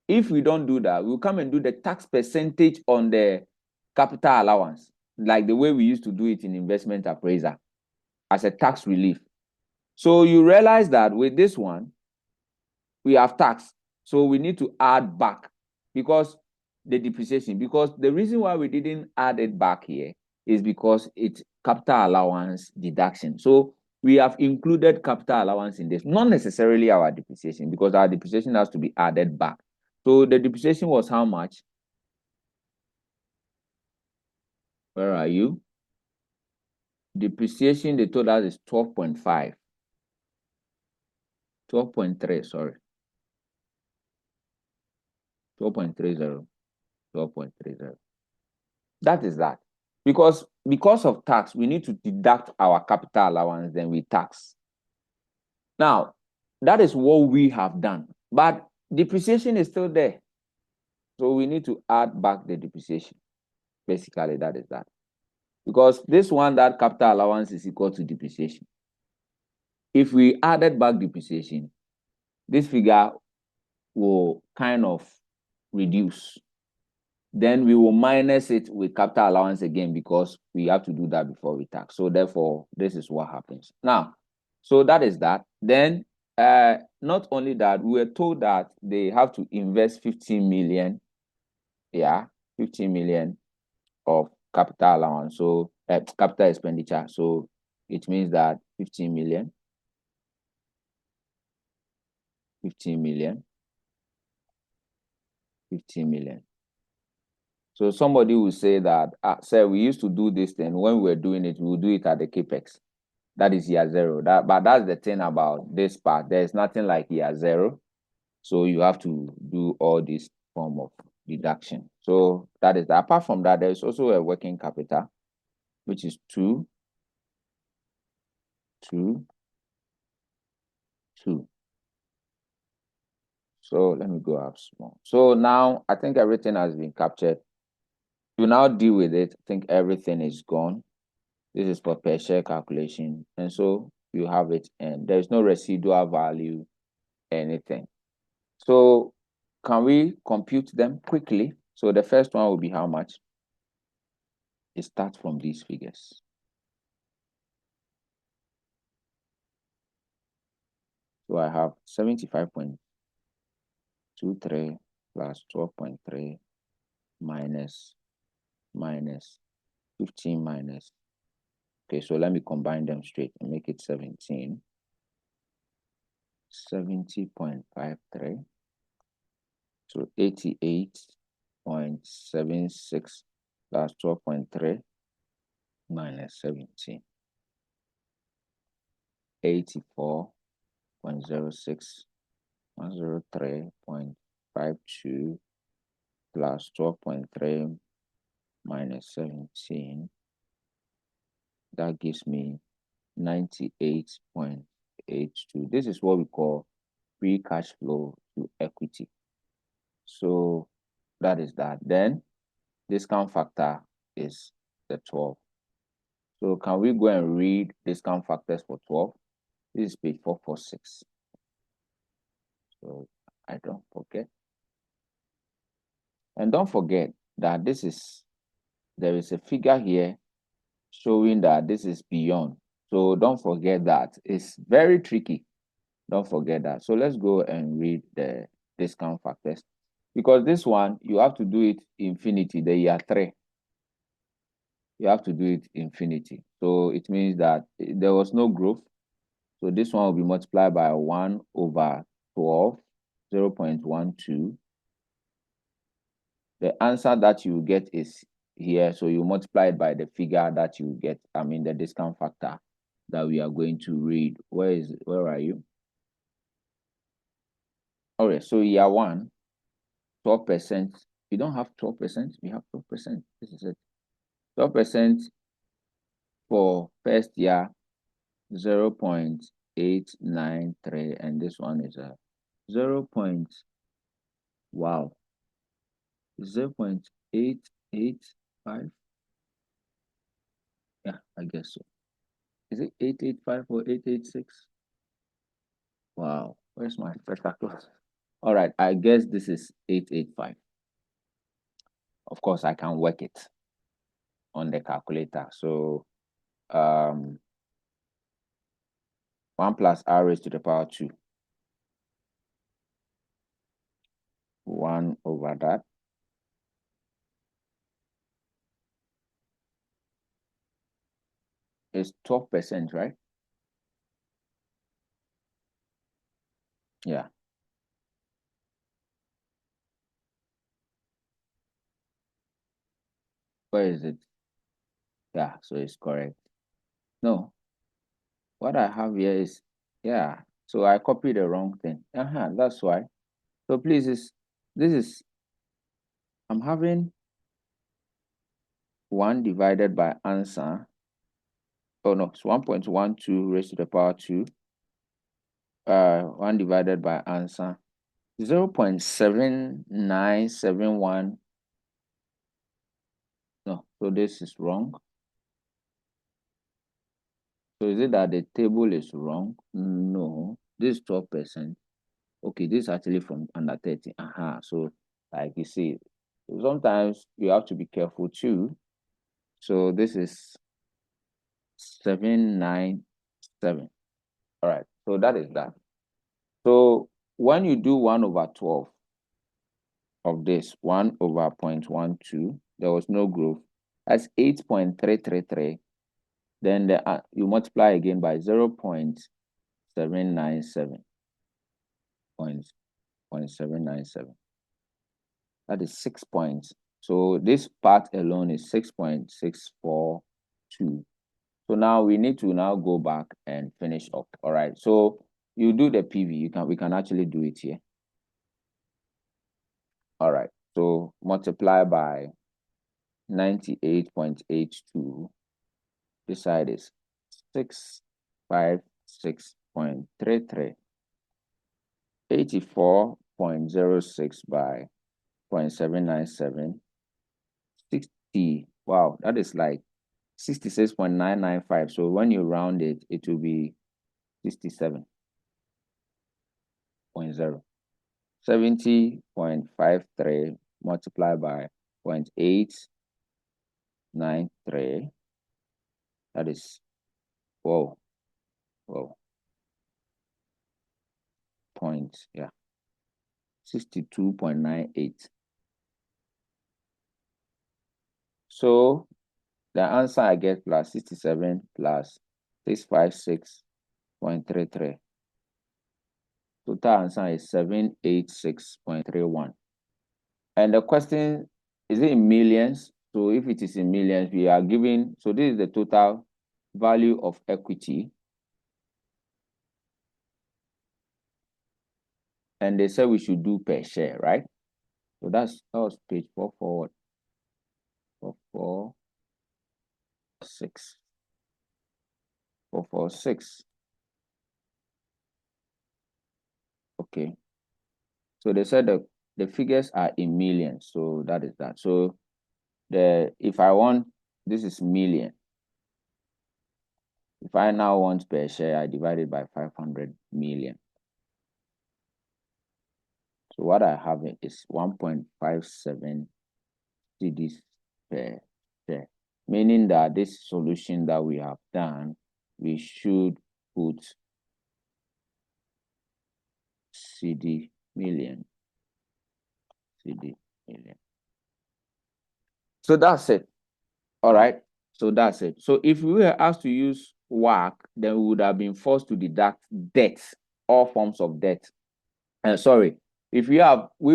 S1: if we don't do that, we'll come and do the tax percentage on the capital allowance, like the way we used to do it in investment appraiser as a tax relief. So you realize that with this one, we have tax. So we need to add back because the depreciation, because the reason why we didn't add it back here is because it's capital allowance deduction. So we have included capital allowance in this, not necessarily our depreciation, because our depreciation has to be added back. So the depreciation was how much? Where are you? Depreciation, they told us is 12.5. 12.3, sorry. 12.30. 12.30. That is that. Because of tax, we need to deduct our capital allowance, then we tax. Now, that is what we have done. But depreciation is still there. So we need to add back the depreciation. Basically, that is that. Because this one, that capital allowance is equal to depreciation. If we added back depreciation, this figure will kind of reduce. Then we will minus it with capital allowance again because we have to do that before we tax. So therefore, this is what happens. Now, so that is that. Then not only that, we were told that they have to invest 15 million, 15 million of capital allowance, so capital expenditure. So it means that 15 million, 15 million, 15 million. So somebody will say that, sir, we used to do this thing. When we were doing it, we would do it at the capex. That is year zero. But that's the thing about this part. There's nothing like year zero. So you have to do all this form of deduction. So that is that. Apart from that, there's also a working capital, which is 2, 2, 2. So let me go up small. So now I think everything has been captured. You now deal with it. I think everything is gone. This is for per share calculation. And so you have it, and there's no residual value, anything. So can we compute them quickly? So the first one will be how much? It starts from these figures. So I have 75.23 plus 12.3 minus 15 minus. Okay, so let me combine them straight and make it 17. 70.53. So 88.76 plus 12.3 minus 17. 84.06 103.52 plus 12.3 minus 17. That gives me 98.82. This is what we call free cash flow to equity. So that is that. Then discount factor is the 12. So can we go and read discount factors for 12? This is page 446. So I don't forget. And don't forget that there is a figure here showing that this is beyond. So don't forget that. It's very tricky. Don't forget that. So let's go and read the discount factors. Because this one, you have to do it infinity, the year 3. You have to do it infinity. So it means that there was no growth. So this one will be multiplied by 1 over 12, 0.12. The answer that you get is here. So you multiply it by the figure that you get, the discount factor that we are going to read. Where are you? All right, so year 1, 12%. We don't have 12%, we have 12%. This is it. 12% for first year, 0.893, and this one is a 0.885. Yeah, I guess so. Is it 885 or 886? Wow, where's my spectacles? All right, I guess this is 885. Of course, I can work it on the calculator. So 1 plus r raised to the power 2. 1 over that. Is 12%, right? Yeah. Where is it? Yeah, so it's correct. No, what I have here is, yeah, so I copied the wrong thing. That's why. So please, I'm having 1 divided by answer. Oh no, it's 1.12 raised to the power 2. 1 divided by answer 0.7971. No, so this is wrong. So is it that the table is wrong? No, this is 12%. Okay, this is actually from under 30. So like you see, sometimes you have to be careful too. So this is 797. All right, so that is that. So when you do 1/12 of this, 1/0.12, there was no growth. That's 8.333. Then you multiply again by 0.797. 0.797. That is 6 points. So this part alone is 6.642. So now we need to now go back and finish up. All right. So you do the PV. We can actually do it here. All right. So multiply by 98.82. This side is 656.33. 84.06 by 0.797. 60. Wow, that is like 66.995. So when you round it, it will be 67.0. 70.53 multiplied by 0.893. That is, whoa. Points, yeah. 62.98. So the answer I get plus 67 plus 656.33. Total answer is 786.31. And the question, is it in millions? So if it is in millions, we are given, so this is the total value of equity. And they said we should do per share, right? So that was page 446. 446. Okay. So they said the figures are in millions. So that is that. So if I want, this is million. If I now want per share, I divide it by 500 million. So what I have is 1.57 cedis per share, meaning that this solution that we have done, we should put CD million. So that's it. All right. So that's it. So if we were asked to use WACC, then we would have been forced to deduct debt, all forms of debt. Sorry, if we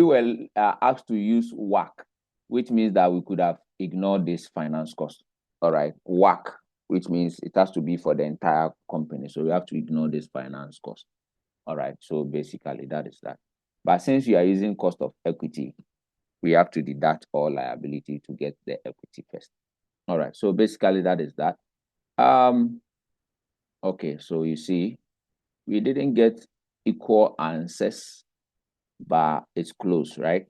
S1: were asked to use WACC, which means that we could have ignored this finance cost. All right, WACC, which means it has to be for the entire company. So we have to ignore this finance cost. All right, so basically that is that. But since we are using cost of equity, we have to deduct all liability to get the equity first. All right, so basically that is that. Okay, so you see, we didn't get equal answers, but it's close, right?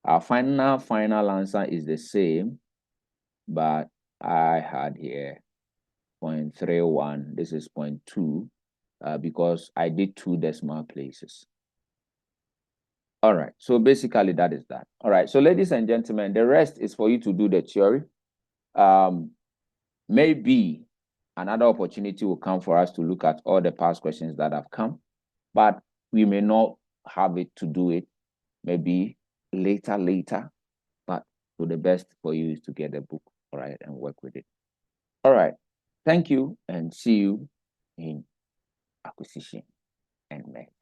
S1: Our final answer is the same, but I had here 0.31. This is 0.2 because I did 2 decimal places. All right, so basically that is that. All right, so ladies and gentlemen, the rest is for you to do the theory. Maybe another opportunity will come for us to look at all the past questions that have come, but we may not have it to do it. Maybe later, but so the best for you is to get a book, all right, and work with it. All right, thank you, and see you in acquisition and merge.